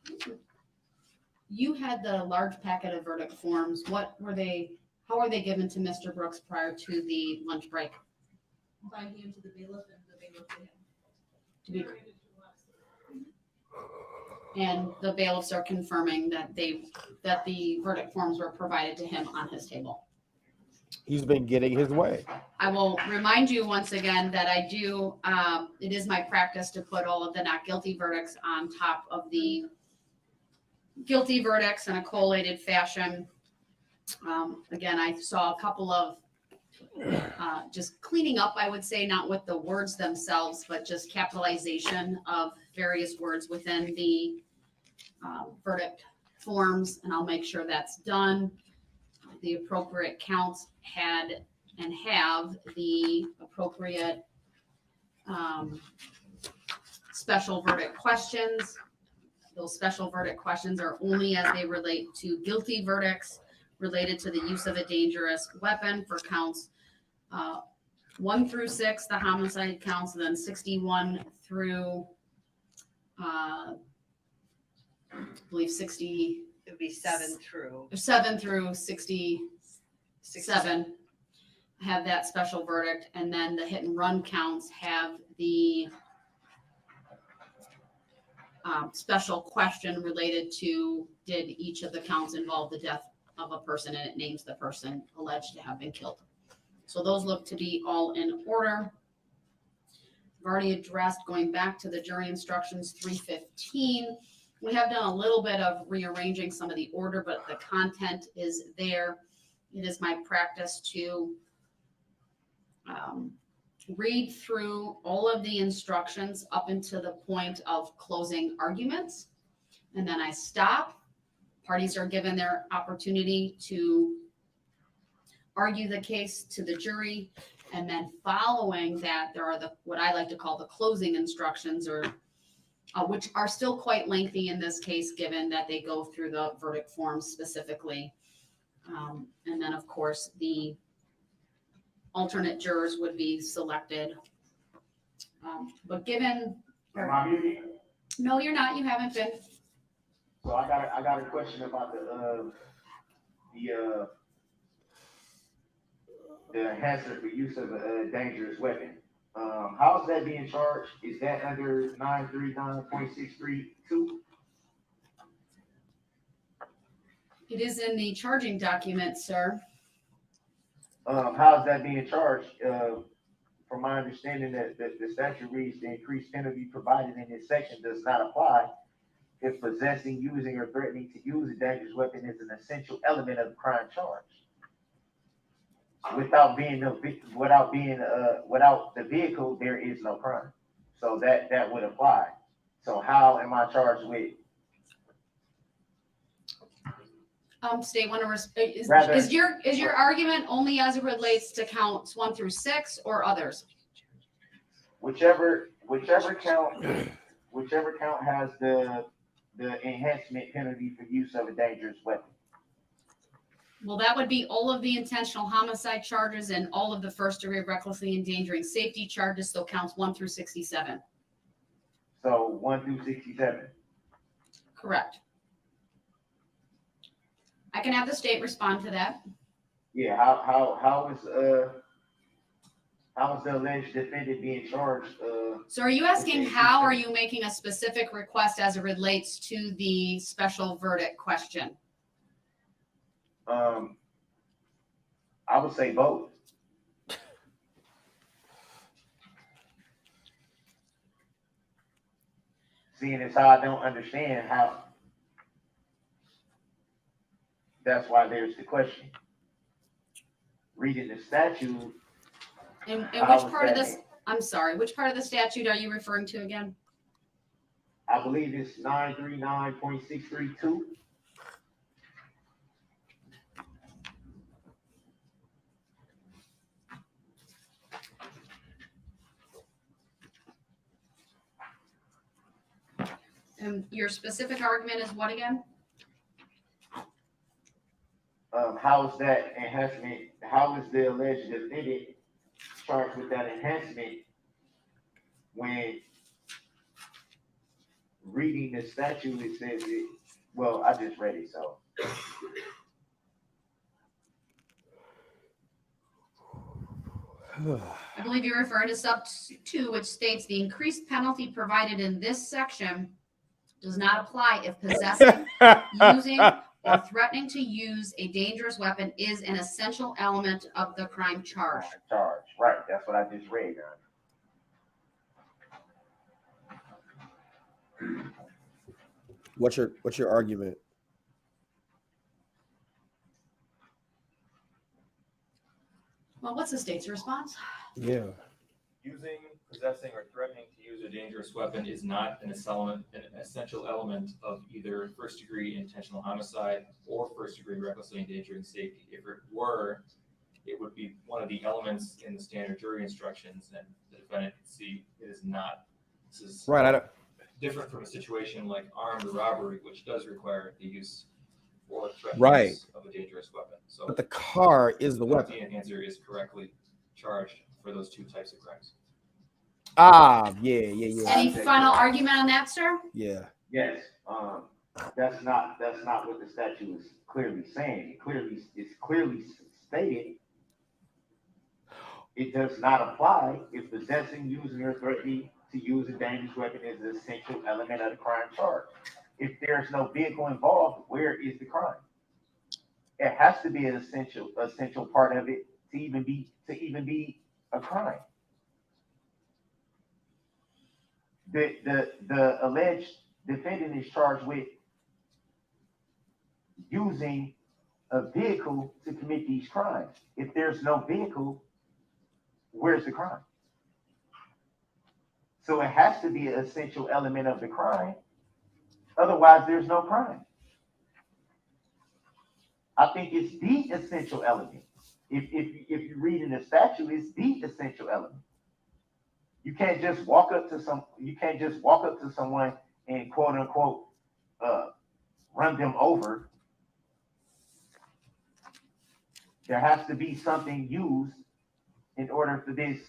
you had the large packet of verdict forms. What were they, how were they given to Mr. Brooks prior to the lunch break? By hand to the bailiff and the bailiff to him. To be- And the bailiffs are confirming that that the verdict forms were provided to him on his table. He's been getting his way. I will remind you once again that I do, it is my practice to put all of the not guilty verdicts on top of the guilty verdicts in a collated fashion. Again, I saw a couple of just cleaning up, I would say, not with the words themselves, but just capitalization of various words within the verdict forms, and I'll make sure that's done. The appropriate counts had and have the appropriate special verdict questions. Those special verdict questions are only as they relate to guilty verdicts related to the use of a dangerous weapon for counts 1 through 6, the homicide counts, and then 61 through I believe 60. It would be 7 through 7 through 67 have that special verdict, and then the hit and run counts have the special question related to, did each of the counts involve the death of a person, and it names the person alleged to have been killed. So those look to be all in order. I've already addressed, going back to the jury instructions 315. We have done a little bit of rearranging some of the order, but the content is there. It is my practice to read through all of the instructions up until the point of closing arguments. And then I stop. Parties are given their opportunity to argue the case to the jury. And then following that, there are what I like to call the closing instructions, or which are still quite lengthy in this case, given that they go through the verdict forms specifically. And then, of course, the alternate jurors would be selected. But given, Am I muted? no, you're not, you haven't been. So I got a question about the enhancement for use of a dangerous weapon. How is that being charged? Is that under 939.632? It is in the charging document, sir. How is that being charged from my understanding that the statute reads the increased penalty provided in this section does not apply if possessing, using, or threatening to use a dangerous weapon is an essential element of the crime charged. Without the vehicle, there is no crime. So that would apply. So how am I charged with? State want to Rather- is your argument only as it relates to counts 1 through 6 or others? Whichever count has the enhancement penalty for use of a dangerous weapon. Well, that would be all of the intentional homicide charges and all of the first degree recklessly endangering safety charges. So counts 1 through 67. So 1 through 67. Correct. I can have the state respond to that. Yeah. How is the alleged defendant being charged? So are you asking how are you making a specific request as it relates to the special verdict question? I would say both. Seeing as how I don't understand how, that's why there's the question. Reading the statute. And how which is part of that- this, I'm sorry, which part of the statute are you referring to again? I believe it's 939.632. And your specific argument is what again? How is that enhancement? How is the alleged defendant charged with that enhancement when reading the statute it says it? Well, I just read it, so. I believe you're referring to sub 2, which states the increased penalty provided in this section does not apply if possessing, using, or threatening to use a dangerous weapon is an essential element of the crime charge. Right, that's what I just read. What's your argument? Well, what's the state's response? Yeah. Using, possessing, or threatening to use a dangerous weapon is not an essential element of either first-degree intentional homicide or first-degree recklessly endangering safety. If it were, it would be one of the elements in the standard jury instructions, and the defendant can see it is not. This is Right. different from a situation like armed robbery, which does require the use or threat Right. use of a dangerous weapon. So But the car is the weapon. the enhancer is correctly charged for those two types of crimes. Yeah. Any final argument on that, sir? Yeah. Yes, that's not what the statute is clearly saying. It's clearly stated it does not apply if possessing, using, or threatening to use a dangerous weapon is an essential element of the crime charge. If there's no vehicle involved, where is the crime? It has to be an essential part of it to even be a crime. The alleged defendant is charged with using a vehicle to commit these crimes. If there's no vehicle, where's the crime? So it has to be an essential element of the crime. Otherwise, there's no crime. I think it's the essential element. If you read in the statute, it's the essential element. You can't just walk up to someone and quote unquote run them over. There has to be something used in order for this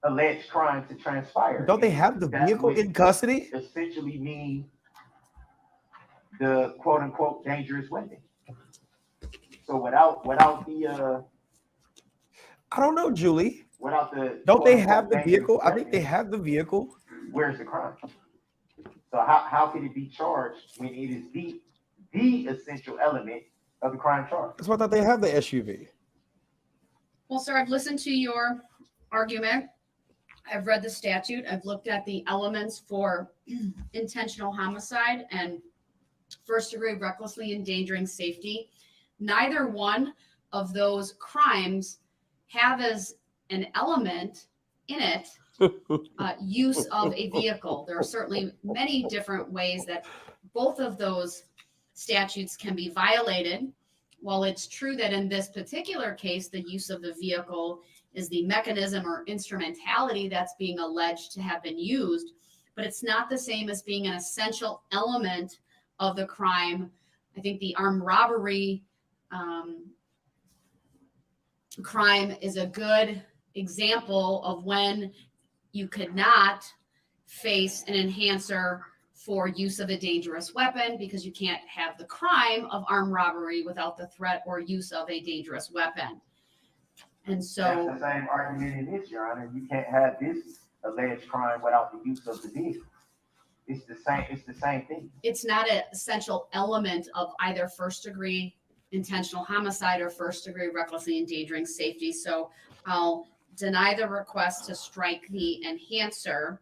alleged crime to transpire. Don't they have the That vehicle would in custody? essentially mean the quote unquote dangerous weapon. So without the I don't know, Julie. without the Don't they quote-unquote have the dangerous vehicle? I think weapon, they have the vehicle. where's the crime? So how can it be charged when it is the essential element of the crime charge? That's why I thought they have the SUV. Well, sir, I've listened to your argument. I've read the statute. I've looked at the elements for intentional homicide and first degree recklessly endangering safety. Neither one of those crimes have as an element in it use of a vehicle. There are certainly many different ways that both of those statutes can be violated. While it's true that in this particular case, the use of the vehicle is the mechanism or instrumentality that's being alleged to have been used, but it's not the same as being an essential element of the crime. I think the armed robbery crime is a good example of when you could not face an enhancer for use of a dangerous weapon because you can't have the crime of armed robbery without the threat or use of a dangerous weapon. And so That's the same argument in this, Your Honor. You can't have this alleged crime without the use of the vehicle. It's the same thing. it's not an essential element of either first degree intentional homicide or first degree recklessly endangering safety. So I'll deny the request to strike the enhancer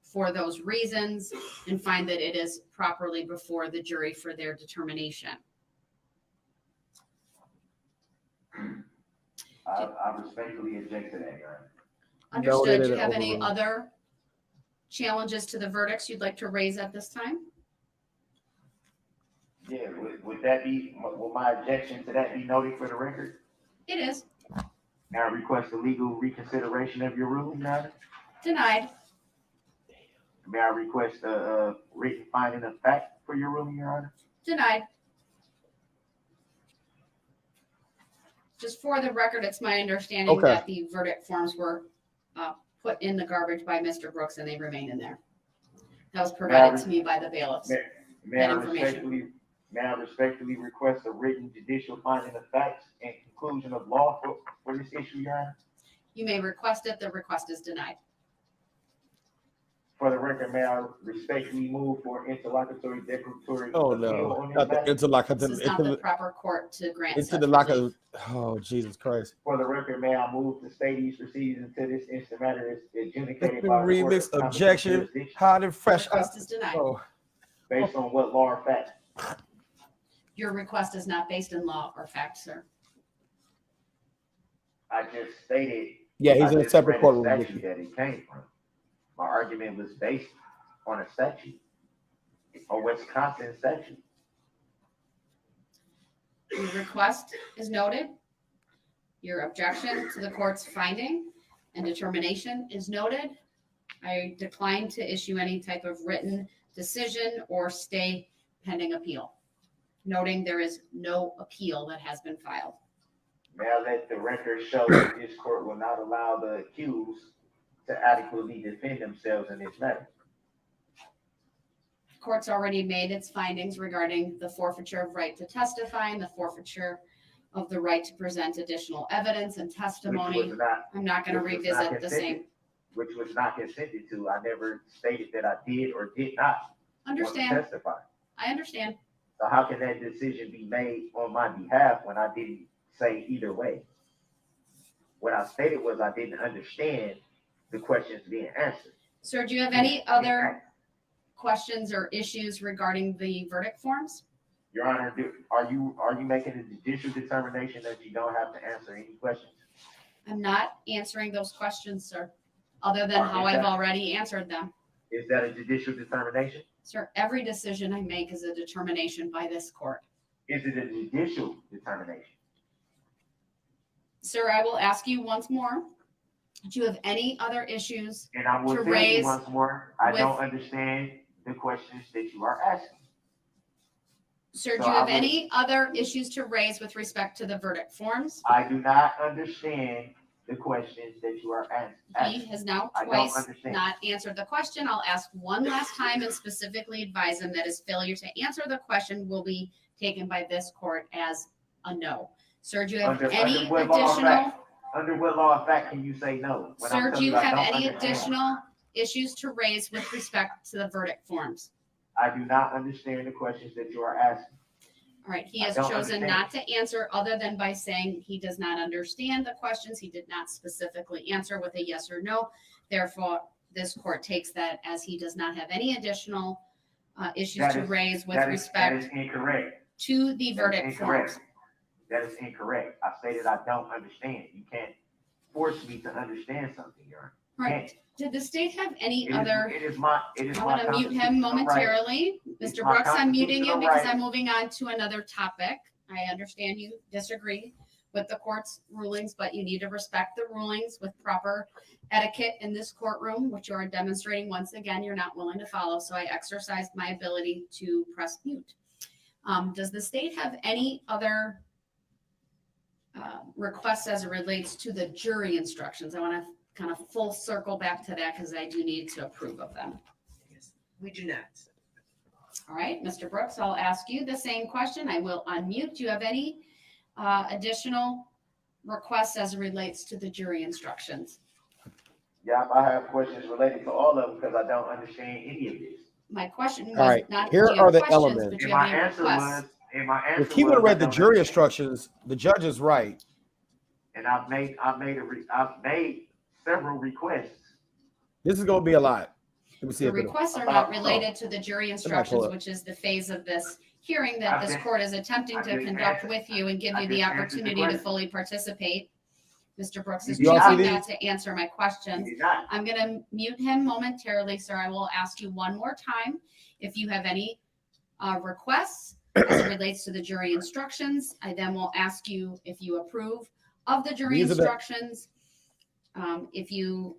for those reasons and find that it is properly before the jury for their determination. I respectfully object to that, Your Honor. Understood. Do you and have any overruled. other challenges to the verdicts you'd like to raise at this time? Yeah, would that be, will my objection to that be noted for the record? It is May I request a legal reconsideration of your ruling, Your Honor? denied. May I request a written finding of fact for your ruling, Your Honor? Denied. Just for the record, it's my understanding Okay. that the verdict forms were put in the garbage by Mr. Brooks and they remain in there. That was provided to me by the bailiffs. May I That information. respectfully request a written judicial finding of facts and conclusion of law for this issue, Your Honor? You may request it. The request is denied. For the record, may I respectfully move for interlocutory declaratory Oh appeal no, on this not the matter? interlocutor. This is not the proper court to grant Into such the relief. locker. Oh Jesus Christ! For the record, may I move to stay these proceedings until this instant matter is adjudicated Can by the read court this of competent objection jurisdiction hot and The fresh. request is denied. Oh, based on what law or fact? Your request is not based in law or fact, sir. I just stated. yeah, he's I in a just separate read courtroom. statute that it came from. My argument was based on a statute, a Wisconsin statute. Your request is noted. Your objection to the court's finding and determination is noted. I decline to issue any type of written decision or stay pending appeal, noting there is no appeal that has been filed. May I let the record show that this court will not allow the accused to adequately defend themselves in this matter? The court's already made its findings regarding the forfeiture of right to testify and the forfeiture of the right to present additional evidence and testimony. I'm not going to which was not revisit the same. Which was not consented to. I never stated that I did or did not want to Understand. testify. I understand. So how can that decision be made on my behalf when I didn't say either way? What I stated was I didn't understand the questions being answered. Sir, do you have any other questions or issues regarding the verdict forms? Your Honor, are you making a judicial determination that you don't have to answer any questions? I'm not answering those questions, sir, other than how I've already answered them. Is that a judicial determination? Sir, every decision I make is a determination by this court. Is it a judicial determination? Sir, I will ask you once more. Do you have any other issues? And I will To tell you raise once more, I with- don't understand the questions that you are asking. Sir, do So you I have will- any other issues to raise with respect to the verdict forms? I do not understand the questions that you are He asking. has now I don't twice understand. not answered the question. I'll ask one last time and specifically advise him that his failure to answer the question will be taken by this court as a no. Sir, do you have any what law of additional? fact? Under what law of fact can you say no? When I'm Sir, telling do you I have don't any understand? additional issues to raise with respect to the verdict forms? I do not understand the questions that you are asking. All right, he I has don't chosen understand. not to answer other than by saying he does not understand the questions. He did not specifically answer with a yes or no. Therefore, this court takes that as he does not have any additional issues That to is- raise with That respect is incorrect. to the That is verdict incorrect. forms. That is incorrect. I stated I don't understand. You can't force me to understand something, Your Honor. All right, did the state have any It is- other? It is my I'm gonna mute him constitutional right. momentarily. It's Mr. my Brooks, I'm muting you constitutional because right. I'm moving on to another topic. I understand you disagree with the court's rulings, but you need to respect the rulings with proper etiquette in this courtroom, which you are demonstrating once again you're not willing to follow. So I exercised my ability to press mute. Does the state have any other requests as it relates to the jury instructions? I want to kind of full circle back to that because I do need to approve of them. We do not. All right, Mr. Brooks, I'll ask you the same question. I will unmute. Do you have any additional requests as it relates to the jury instructions? Yeah, I have questions related to all of them because I don't understand any of this. My question was All right, not, here do you have are the questions, elements. but do And you have my any answer requests? was, and my answer If he would was, have I read the don't jury understand. instructions, the judge is right. And I've made several requests. This is going to be a lot. Let me see The if it'll- requests are not related to the jury instructions, up. which is the phase of this hearing that this court is attempting I to just conduct answered- with you and give I you the just answered the opportunity to question. fully participate. Mr. Brooks is You all choosing see not to answer my questions. You did not. I'm going to mute him momentarily, sir. I will ask you one more time if you have any requests as it relates to the jury instructions. I then will ask you if you approve of the jury These are the- instructions. If you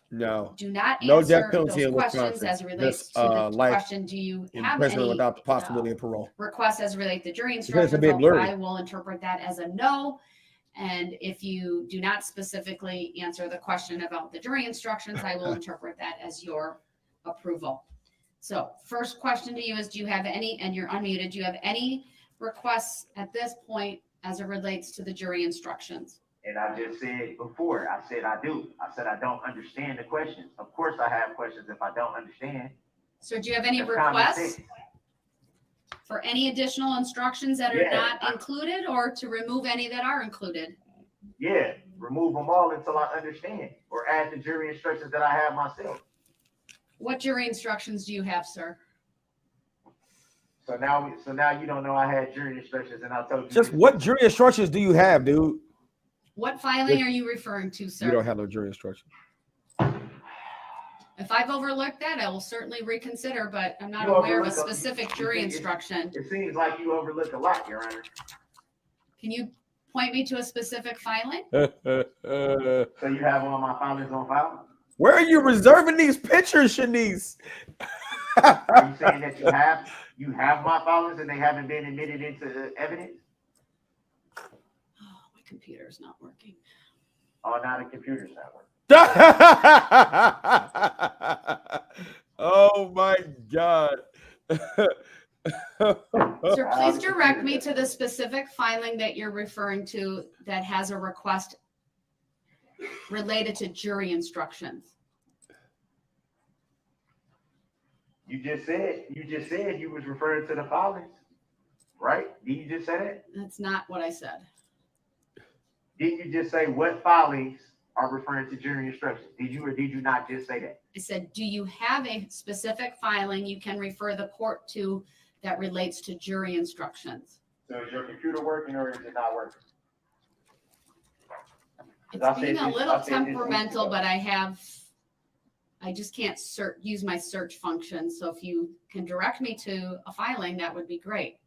No. do not No answer death penalty those in questions Wisconsin. as it relates Just, to the life question, do you in have prison any without the possibility of parole. requests as relate to jury Because it'd instructions? be blurry. I will interpret that as a no. And if you do not specifically answer the question about the jury instructions, I will interpret that as your approval. So first question to you is, do you have any, and you're unmuted, do you have any requests at this point as it relates to the jury instructions? And I just said before, I said I do. I said I don't understand the questions. Of course I have questions if I don't understand. So do you have any That's common requests sense. for any additional instructions that are Yeah, not included, or to remove any that are included? Yeah, remove them all until I understand, or add the jury instructions that I have myself. What jury instructions do you have, sir? So now you don't know I had jury instructions, and I told you. Just what jury instructions do you have, dude? What filing are you referring to, sir? You don't have no jury instructions. If I've overlooked that, I will certainly reconsider, but I'm not You aware of a overlook specific jury instruction. It seems like you overlook a lot, Your Honor. Can you point me to a specific filing? So you have all my filings on file? Where are you reserving these pictures, Shanice? Are you saying that you have my filings and they haven't been admitted into evidence? Oh, my computer's not working. Oh, now the computer's not working. Oh my God. Sir, please direct me to the specific filing that you're referring to that has a request related to jury instructions. You just said you was referring to the filings, right? Did you just say that? That's not what I said. Didn't you just say what filings are referring to jury instructions? Did you or did you not just say that? I said, do you have a specific filing you can refer the court to that relates to jury instructions? So is your computer working or is it not working? It's being a little temperamental, but I just can't use my search function. So if you can direct me to a filing, that would be great.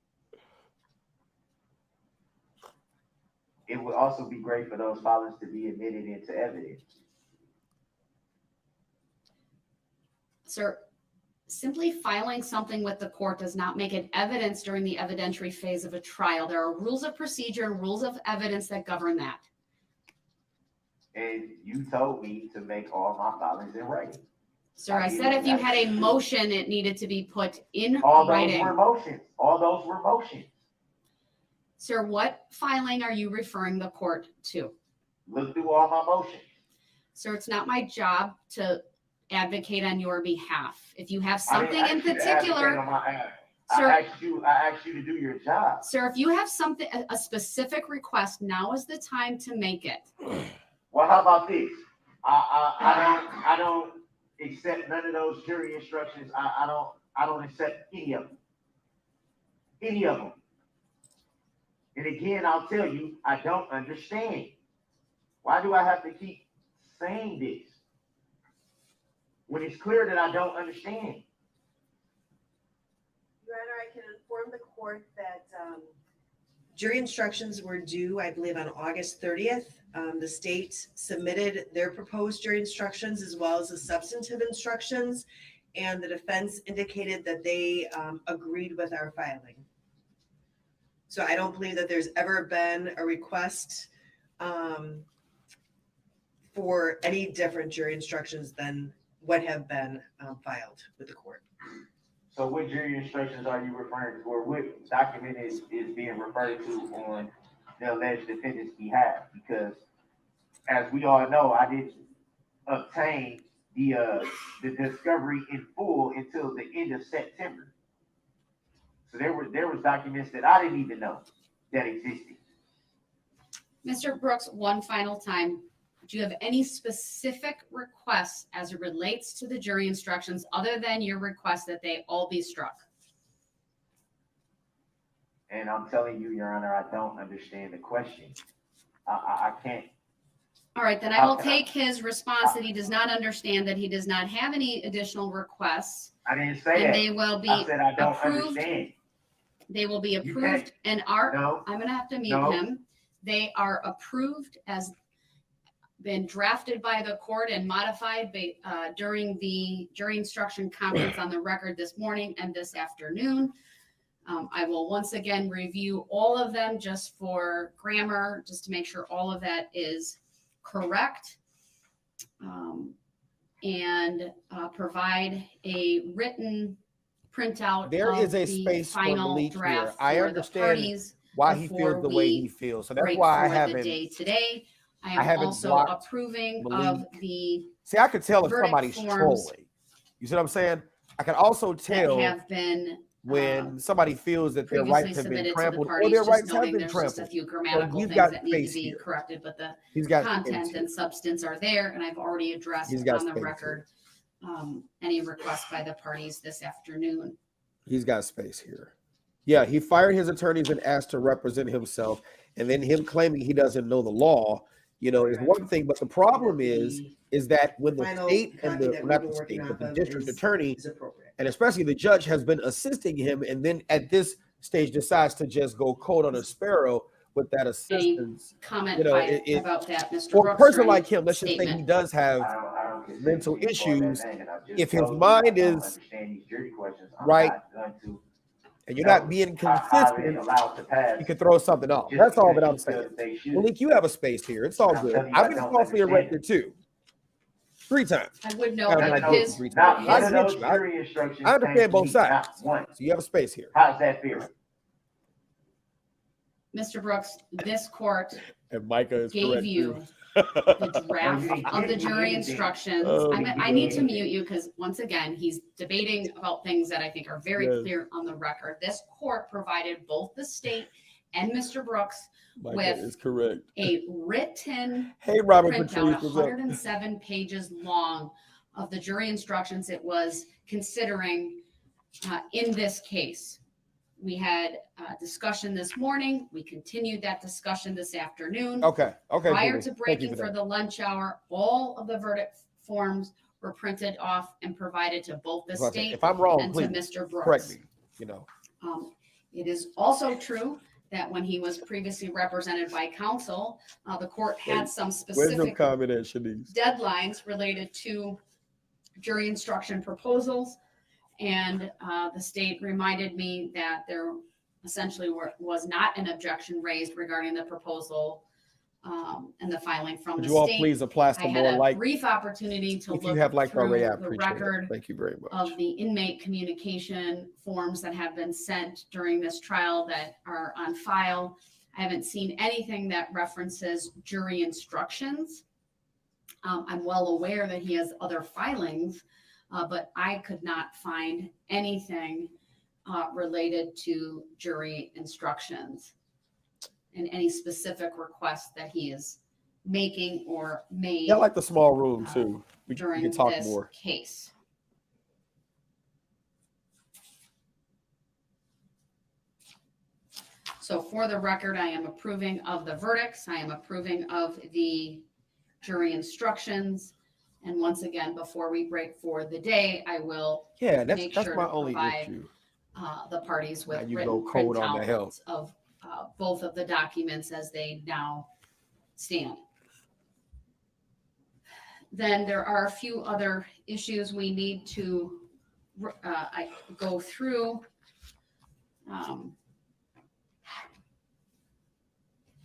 It would also be great for those filings to be admitted into evidence. Sir, simply filing something with the court does not make it evidence during the evidentiary phase of a trial. There are rules of procedure and rules of evidence that govern that. And you told me to make all my filings in writing. Sir, I said if you had a motion, it needed to be put in All those writing. were motions. All those were motions. Sir, what filing are you referring the court to? Look through all my motions. Sir, it's not my job to advocate on your behalf. If you have I didn't something ask in you to advocate particular, on my behalf. Sir, I asked you to do your job. sir, if you have something, a specific request, now is the time to make it. Well, how about this? I don't accept none of those jury instructions. I don't accept any of them. Any of them. And again, I'll tell you, I don't understand. Why do I have to keep saying this when it's clear that I don't understand? Your Honor, I can inform the court that jury instructions were due, I believe, on August 30th. The state submitted their proposed jury instructions as well as the substantive instructions, and the defense indicated that they agreed with our filing. So I don't believe that there's ever been a request for any different jury instructions than what have been filed with the court. So what jury instructions are you referring to, or what document is being referred to on the alleged defendant's behalf? Because as we all know, I didn't obtain the discovery in full until the end of September. So there was documents that I didn't even know that existed. Mr. Brooks, one final time, do you have any specific requests as it relates to the jury instructions other than your request that they all be struck? And I'm telling you, Your Honor, I don't understand the question. I can't. All right, then I will take his response that he does not understand, that he does not have any additional requests. I didn't say And that. they will be I said I don't approved. understand. They will be can't- approved and are, No, I'm gonna have to mute No. him. They are approved as been drafted by the court and modified during the jury instruction conference on the record this morning and this afternoon. I will once again review all of them just for grammar, just to make sure all of that is correct. And provide a written printout There of is a the space for final Malik here. draft I for the understand parties why he before feels the way we he feels. So that's break why I for the haven't. day today. I I am haven't also blocked approving of Malik. the See, I could tell if verdict somebody's forms trolling. You see what I'm saying? I can also that tell have been when somebody feels that their previously rights have been submitted to the trampled or parties, their just rights have noting been there's just a trampled. few grammatical he's things got that need to space be here. corrected, but the He's got content space and here. substance are there, and I've already addressed He's got on the space record any requests by the parties this afternoon. He's got space here. Yeah, he fired his attorneys and asked to represent himself, and then him claiming he doesn't know the law, is one thing. But the problem is that when the Final state and copy the that not we've the been working state, but the off of district is attorney appropriate. and especially the judge has been assisting him, and then at this stage decides to just go cold on a sparrow with that assistance. Comment about that, Mr. For a Brooks, person or like any him, let's just say he statement? does have I don't consider mental you for that issues. thing, and I've just If his told you mind I don't is understand these jury questions, I'm right, not going to, and you're not being consistent, allowed to pass. you can throw something off. Just That's all because that I'm you saying. feel they should. Malik, you have a space here. It's all I'm good. telling you, I've I been don't falsely understand arrested too. 3 times. I would No, note no, that no, his, three Not times. one his of I get those you. jury instructions. I understand came to both me, sides. not one. So you have a space here. How's that fair? Mr. Brooks, this court And Micah is gave correct. you too. the draft You didn't of the give me jury anything. instructions. Oh, I need to mute you because once again, he's debating about things that I think are very Yes. clear on the record. This court provided both the state and Mr. Brooks Micah with is correct. a written Hey, Robert printout, Patrice, what's up? 107 pages long of the jury instructions it was considering in this case. We had a discussion this morning. We continued that discussion this afternoon. Okay. Prior Julie. to Thank you breaking for for that. the lunch hour, all of the verdict forms were printed off and provided to both the Okay, state if I'm wrong, and to please Mr. Brooks. correct me. It is also true that when he was previously represented by counsel, the court had some Where's your specific comment at, Shanice? deadlines related to jury instruction proposals. And the state reminded me that there essentially was not an objection raised regarding the proposal and the filing from Would the you all state. please apply I some had more a like brief opportunity to if look you have liked through already? I the appreciate record it. Thank you very much. of the inmate communication forms that have been sent during this trial that are on file. I haven't seen anything that references jury instructions. I'm well aware that he has other filings, but I could not find anything related to jury instructions and any specific requests that he is making or made Yeah, I like the small room too. We during can talk this more. case. So for the record, I am approving of the verdicts. I am approving of the jury instructions. And once again, before we break for the day, I will Yeah, make that's sure my to only provide issue. the parties with Now you written go cold on the help. printouts of both of the documents as they now stand. Then there are a few other issues we need to go through.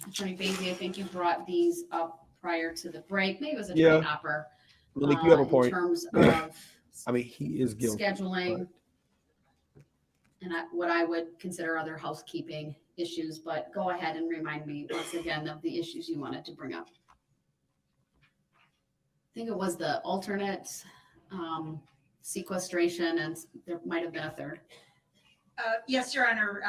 Attorney Basie, I think you brought these up prior to the break. Maybe it was Attorney Yeah. Hopper. Malik, you have a In point. terms of I mean, he is guilty. scheduling and what I would consider other housekeeping issues, but go ahead and remind me once again of the issues you wanted to bring up. I think it was the alternate sequestration, and there might have been a third. Yes, Your Honor.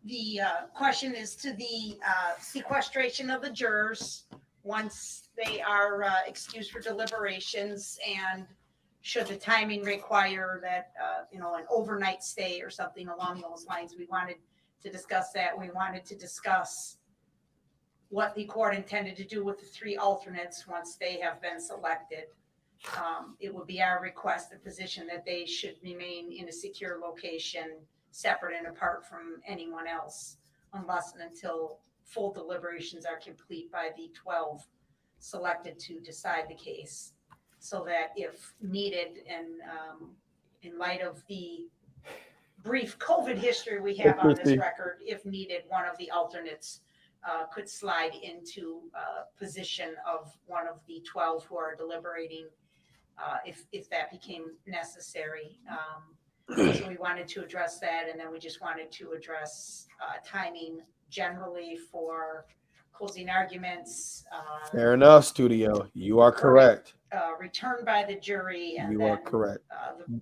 The question is to the sequestration of the jurors once they are excused for deliberations, and should the timing require that, an overnight stay or something along those lines. We wanted to discuss that. We wanted to discuss what the court intended to do with the 3 alternates once they have been selected. It would be our request, the position that they should remain in a secure location, separate and apart from anyone else, unless and until full deliberations are complete by the 12 selected to decide the case, so that if needed, and in light of the brief COVID history we have on this record, if needed, one of the alternates could slide into position of one of the 12 who are deliberating, if that became necessary. So we wanted to address that, and then we just wanted to address timing generally for closing arguments. Fair enough, studio. You are correct. Returned by the jury, and You are correct. the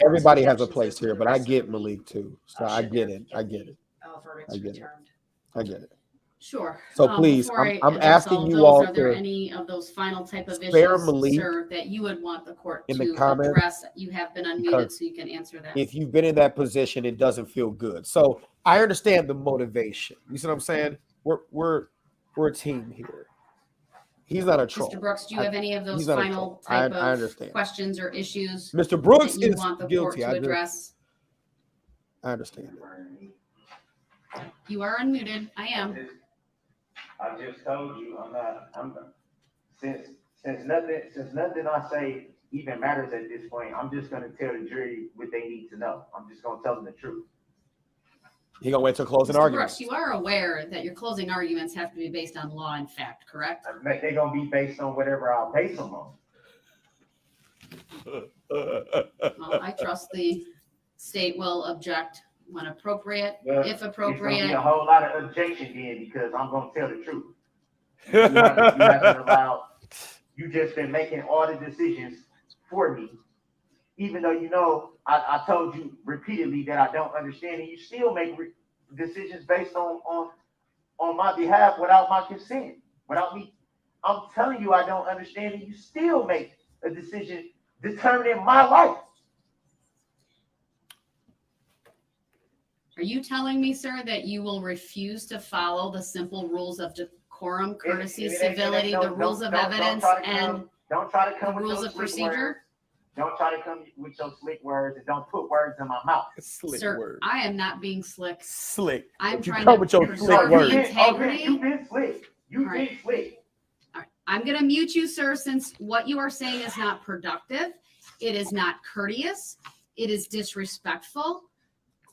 Everybody has a projections place as to here, the but I rest of get the week, Malik too. So I should get there it. be I get it. verdicts I get it. returned. I get it. Sure. So please, Before I'm I asking absolve you those, all are there to any of those final type of spare issues, Malik sir, that you would want the court in the to comments, address? You have been unmuted, because so you can answer that. if you've been in that position, it doesn't feel good. So I understand the motivation. You see what I'm saying? We're a team here. He's not a troll. Mr. Brooks, do you have any of those He's not a final troll. type I of understand. questions or issues Mr. Brooks that you is want the court guilty. to address? I understand. You are unmuted. I am. I just told you since nothing I say even matters at this point, I'm just gonna tell the jury what they need to know. I'm just gonna tell them the truth. He gonna wait till closing Mr. arguments. Brooks, you are aware that your closing arguments have to be based on law and fact, correct? They're gonna be based on whatever I'll base them on. Well, I trust the state will object when appropriate, Well, if It's gonna be appropriate. a whole lot of objection then, because I'm gonna tell the truth. You haven't allowed. You just been making all the decisions for me, even though I told you repeatedly that I don't understand, and you still make decisions based on my behalf without my consent, without me. I'm telling you I don't understand, and you still make a decision determining my life. Are you telling me, sir, that you will refuse to follow the simple rules of decorum, courtesy, civility, the rules of evidence, and don't try to the come with rules those of slick procedure? words. Don't try to come with your slick words, and don't put words in my mouth. Slick Sir, word. I am not being slick. Slick. I'm But you trying come to with your preserve slick the words. integrity. You've been slick. You've All right. been slick. All right. I'm going to mute you, sir, since what you are saying is not productive. It is not courteous. It is disrespectful.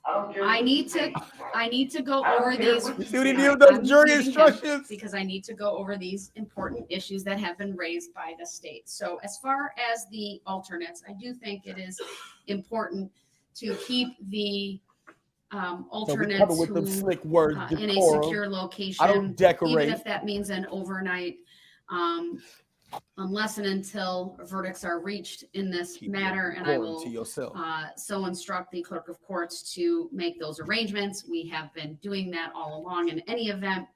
I don't care. I need to go over these. You see what he did All with right, those I'm jury muting him instructions? because I need to go over these important issues that have been raised by the state. So as far as the alternates, I do think it is important to keep the So we cover alternates with them who slick words. in a Decorum. secure I location, don't decorate. even if that means an overnight unless and until verdicts are reached in this Keep matter, your and I decorum will to yourself. so instruct the clerk of courts to make those arrangements. We have been doing that all along in any event.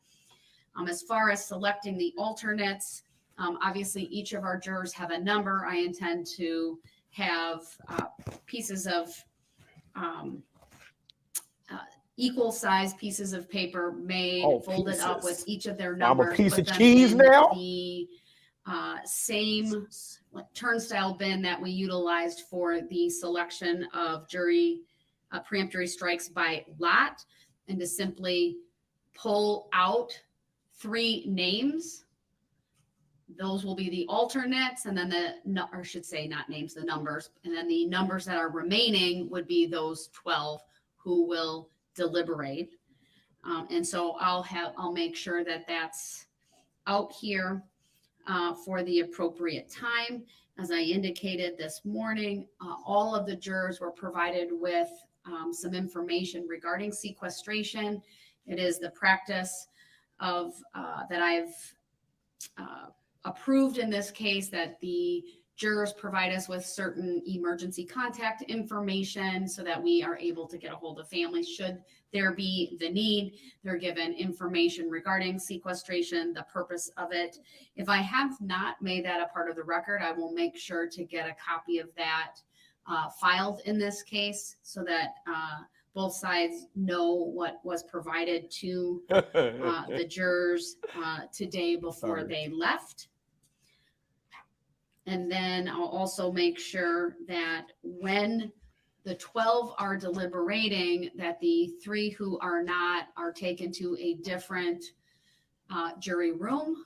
As far as selecting the alternates, obviously each of our jurors have a number. I intend to have pieces of equal size pieces of paper made, Oh, folded up with pieces. each of their I'm a numbers. piece put of them cheese in now? The same turnstile bin that we utilized for the selection of jury preemptory strikes by lot, and to simply pull out 3 names. Those will be the alternates, and then or I should say not names, the numbers, and then the numbers that are remaining would be those 12 who will deliberate. And so I'll make sure that that's out here for the appropriate time. As I indicated this morning, all of the jurors were provided with some information regarding sequestration. It is the practice of that I've approved in this case that the jurors provide us with certain emergency contact information so that we are able to get a hold of families should there be the need. They're given information regarding sequestration, the purpose of it. If I have not made that a part of the record, I will make sure to get a copy of that filed in this case so that both sides know what was provided to the jurors today before they left. And then I'll also make sure that when the 12 are deliberating, that the 3 who are not are taken to a different jury room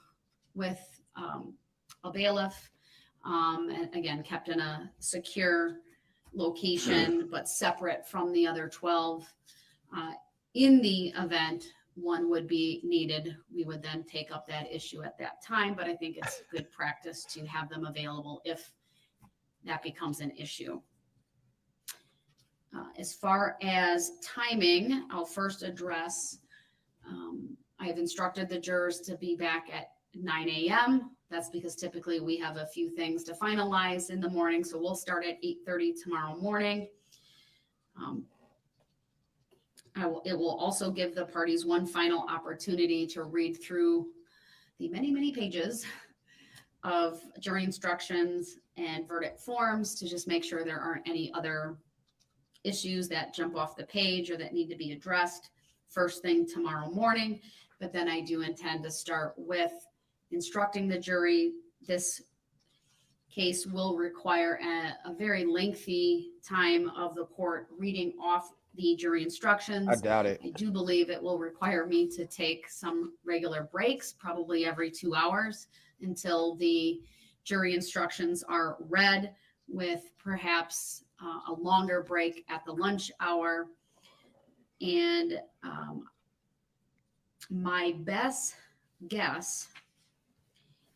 with a bailiff, and again, kept in a secure location, but separate from the other 12. In the event one would be needed, we would then take up that issue at that time, but I think it's good practice to have them available if that becomes an issue. As far as timing, I'll first address, I have instructed the jurors to be back at 9 a.m. That's because typically we have a few things to finalize in the morning, so we'll start at 8:30 tomorrow morning. It will also give the parties one final opportunity to read through the many, many pages of jury instructions and verdict forms to just make sure there aren't any other issues that jump off the page or that need to be addressed first thing tomorrow morning. But then I do intend to start with instructing the jury. This case will require a very lengthy time of the court reading off the jury instructions. I doubt it. I do believe it will require me to take some regular breaks, probably every 2 hours, until the jury instructions are read, with perhaps a longer break at the lunch hour. And my best guess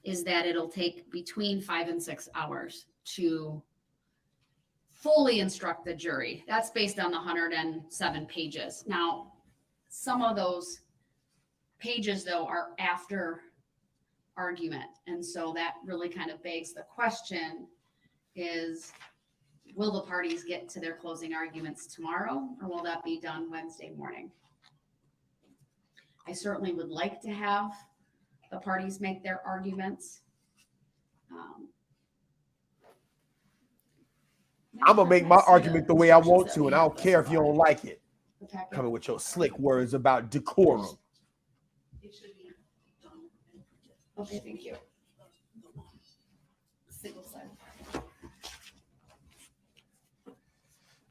is that it'll take between 5 and 6 hours to fully instruct the jury. That's based on the 107 pages. Now, some of those pages, though, are after argument. And so that really kind of begs the question is, will the parties get to their closing arguments tomorrow, or will that be done Wednesday morning? I certainly would like to have the parties make their arguments. I'm gonna make my argument the way I want to, and I don't care if you don't like it. Coming with your slick words about decorum. It should be done. Okay, thank you. Single side.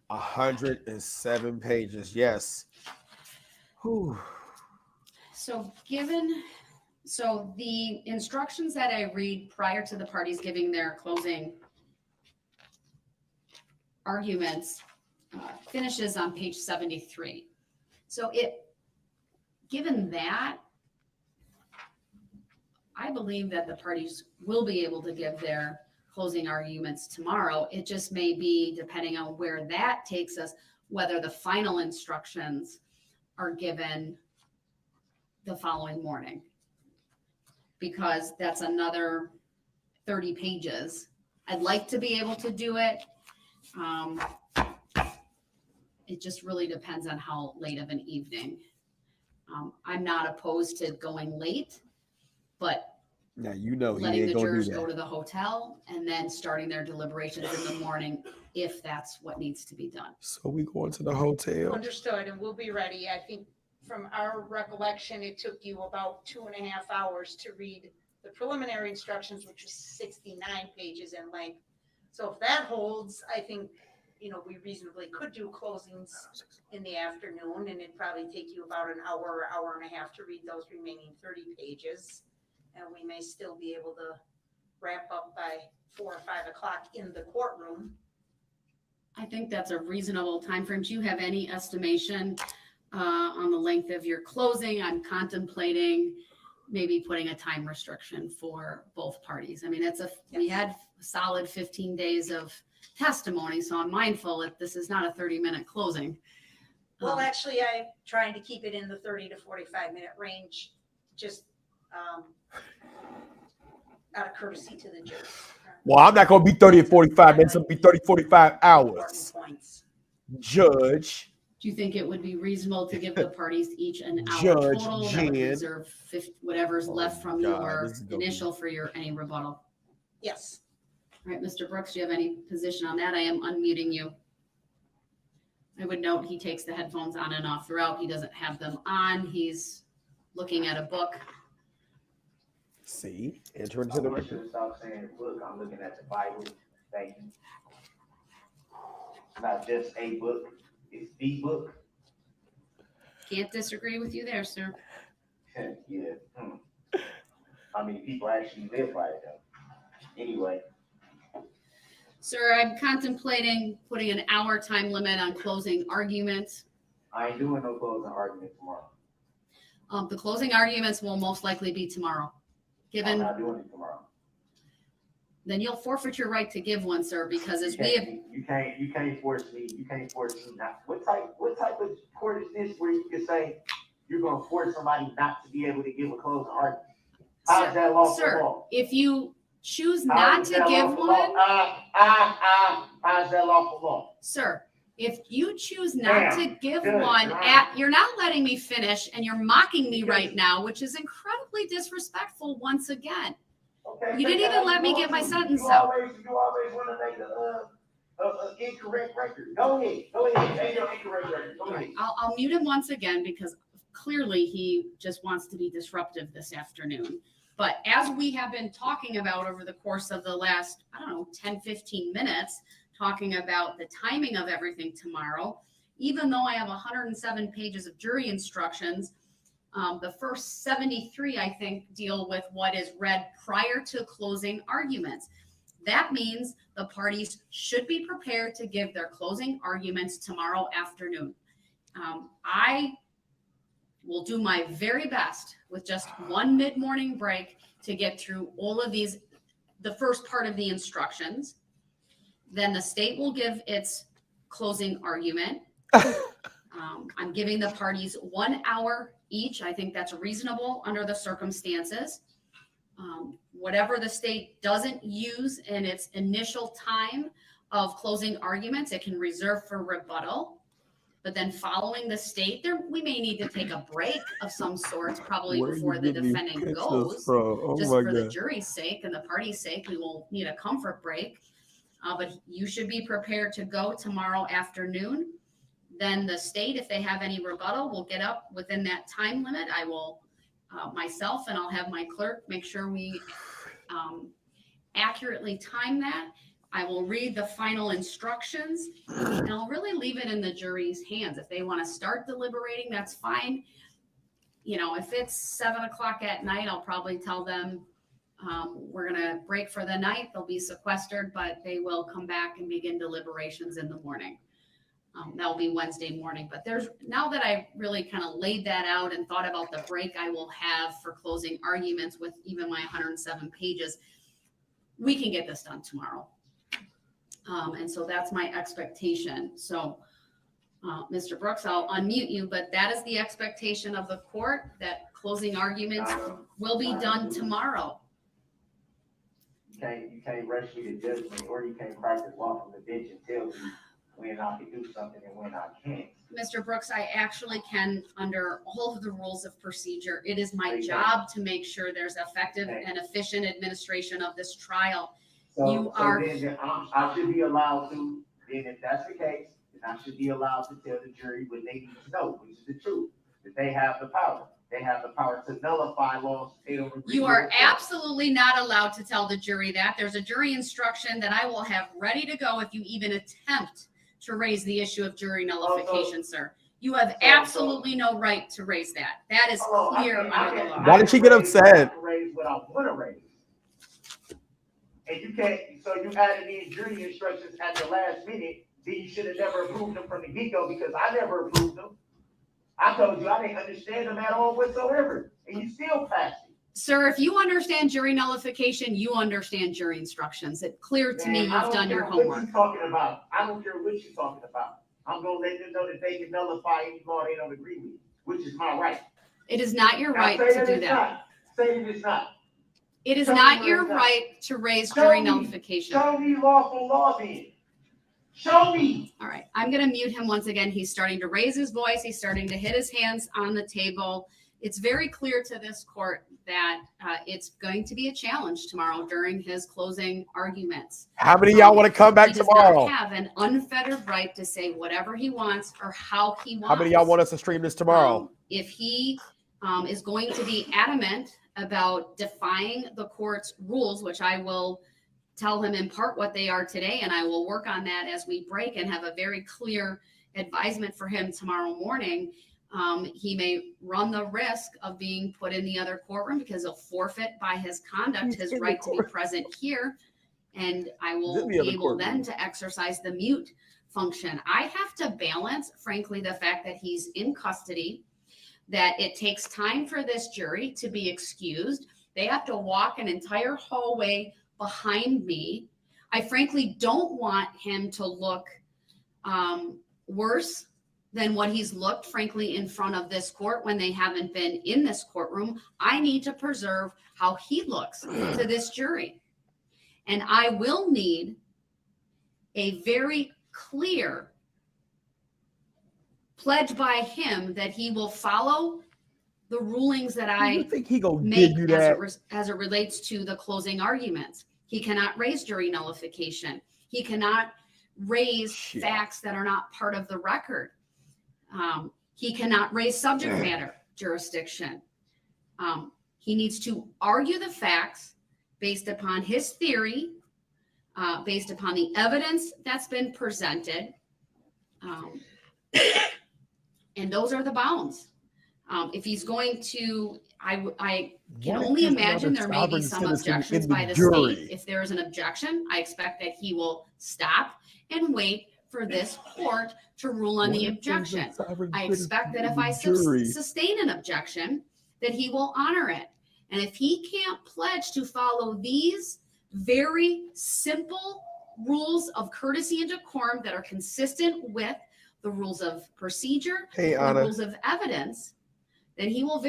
107 pages. Yes. Whew. So the instructions that I read prior to the parties giving their closing arguments finishes on page 73. So given that, I believe that the parties will be able to give their closing arguments tomorrow. It just may be, depending on where that takes us, whether the final instructions are given the following morning. Because that's another 30 pages. I'd like to be able to do it. It just really depends on how late of an evening. I'm not opposed to going late, but Now you know he letting ain't the gonna do jurors go that. to the hotel and then starting their deliberations in the morning if that's what needs to be done. So we going to the hotel. Understood, and we'll be ready. I think from our recollection, it took you about 2.5 hours to read the preliminary instructions, which was 69 pages in length. So if that holds, I think, we reasonably could do closings in the afternoon, and it'd probably take you about an hour, hour and a half to read those remaining 30 pages. And we may still be able to wrap up by 4 or 5 o'clock in the courtroom. I think that's a reasonable time frame. Do you have any estimation on the length of your closing? I'm contemplating maybe putting a time restriction for both parties. I mean, we had a solid 15 days of testimony, so I'm mindful that this is not a 30-minute closing. Well, actually, I'm trying to keep it in the 30 to 45-minute range, just out of courtesy to the jurors. Well, I'm not gonna be 30 or 45 minutes. I'm gonna be 30, 45 hours. Important points. Judge. Do you think it would be reasonable to give the parties each an hour Judge total? That would Jen. reserve whatever's Oh, left from God, your this is gonna be- initial for your any rebuttal. Yes. All right, Mr. Brooks, do you have any position on that? I am unmuting you. I would note he takes the headphones on and off throughout. He doesn't have them on. He's looking at a book. See, enter into the I want you record. to stop saying, look, I'm looking at the Bible. Thank you. It's not just a book, it's the book. Can't disagree with you there, sir. Yeah. I mean, people actually live by it though. Anyway, Sir, I'm contemplating putting an hour time limit on closing arguments. I ain't doing no closing argument tomorrow. The closing arguments will most likely be tomorrow. I'm not doing it tomorrow. Then you'll forfeit your right to give one, sir, because as we have, You can't force me. You can't force me not. What type of court is this where you can say you're gonna force somebody not to be able to give a closing argument? How is that lawful sir, law? if you choose How not is to that give lawful one, law? How is that lawful law? sir, if you choose not to give good, one right. you're not letting me finish and you're mocking me Because- right now, which is incredibly disrespectful once again. Okay, You didn't but even let me get my sentence you out. You always want to make an incorrect record. Go ahead. Say your incorrect record. Go All right, ahead. I'll mute him once again because clearly he just wants to be disruptive this afternoon. But as we have been talking about over the course of the last, 10, 15 minutes, talking about the timing of everything tomorrow, even though I have 107 pages of jury instructions, the first 73, I think, deal with what is read prior to closing arguments. That means the parties should be prepared to give their closing arguments tomorrow afternoon. I will do my very best with just one mid-morning break to get through all of these, the first part of the instructions. Then the state will give its closing argument. I'm giving the parties 1 hour each. I think that's reasonable under the circumstances. Whatever the state doesn't use in its initial time of closing arguments, it can reserve for rebuttal. But then following the state, we may need to take a break of some sort, probably Where before you the get these defendant pictures goes. from? Oh Just my for the God. jury's sake and the party's sake, we will need a comfort break. But you should be prepared to go tomorrow afternoon. Then the state, if they have any rebuttal, will get up within that time limit. I will myself, and I'll have my clerk make sure we accurately time that. I will read the final instructions, and I'll really leave it in the jury's hands. If they want to start deliberating, that's fine. If it's 7 o'clock at night, I'll probably tell them we're going to break for the night. They'll be sequestered, but they will come back and begin deliberations in the morning. That'll be Wednesday morning. But now that I really kind of laid that out and thought about the break I will have for closing arguments with even my 107 pages, we can get this done tomorrow. And so that's my expectation. So, Mr. Brooks, I'll unmute you, but that is the expectation of the court, that closing arguments will be done tomorrow. you can't rush me to judgment, or you can't practice law from the bench and tell me when I can do something and when I can't. Mr. Brooks, I actually can, under all of the rules of procedure. It is my Okay. job to make sure there's effective Okay. and efficient administration of this trial. So, You are- then I should be allowed to, then if that's the case, then I should be allowed to tell the jury what they need to know, which is the truth, that they have the power. They have the power to nullify laws they don't agree You with. are absolutely not allowed to tell the jury that. There's a jury instruction that I will have ready to go if you even attempt to raise the issue of jury nullification, sir. You have absolutely no right to raise that. That is clear under the law. Why did she get upset? I can raise what I want to raise. And you can't, so you added in jury instructions at the last minute, then you should have never approved them from the get-go because I never approved them. I told you I didn't understand them at all whatsoever, and you still passed it. Sir, if you understand jury nullification, you understand jury instructions. It's clear to me Man, I you've don't done your care what homework. you talking about. I don't care what you're talking about. I'm gonna let them know that they can nullify any law they don't agree with, which is my right. It is not your Now, right say to do it's that. not. Say that it's not. It is Show me not where your it's not. right to raise Show jury me. nullification. Show me lawful law then. Show me. All right, I'm going to mute him once again. He's starting to raise his voice. He's starting to hit his hands on the table. It's very clear to this court that it's going to be a challenge tomorrow during his closing arguments. How many of y'all want to come back He does tomorrow? not have an unfettered right to say whatever he wants or how he wants. How many of y'all want us to stream this tomorrow? If he is going to be adamant about defying the court's rules, which I will tell him in part what they are today, and I will work on that as we break and have a very clear advisement for him tomorrow morning. He may run the risk of being put in the other courtroom because he'll forfeit by his conduct his right to be present here. And I will be able then to exercise the mute function. I have to balance, frankly, the fact that he's in custody, that it takes time for this jury to be excused. They have to walk an entire hallway behind me. I frankly don't want him to look worse than what he's looked, frankly, in front of this court when they haven't been in this courtroom. I need to preserve how he looks to this jury. And I will need a very clear pledge by him that he will follow the rulings that I think he gonna make give you that? as it relates to the closing arguments. He cannot raise jury nullification. He cannot raise facts that are not part of the record. He cannot raise subject matter jurisdiction. He needs to argue the facts based upon his theory, based upon the evidence that's been presented. And those are the bounds. If he's going to, I can What only is imagine there may be sovereign some citizen objections in the by the jury? state. If there is an objection, I expect that he will stop and wait for this court to rule on the objection. I expect that if I sustain an objection, that he will honor it. And if he can't pledge to follow these very simple rules of courtesy and decorum that are consistent with the rules of procedure, Hey, the Anna. rules of evidence, then he will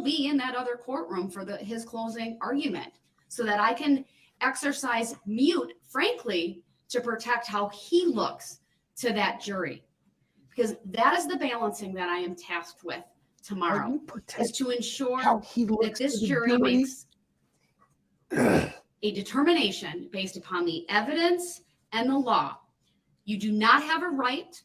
be in that other courtroom for his closing argument so that I can exercise mute, frankly, to protect how he looks to that jury. Because that is the balancing that I am tasked with tomorrow, is to ensure that this jury makes a determination based upon the evidence and the law. You do not have a right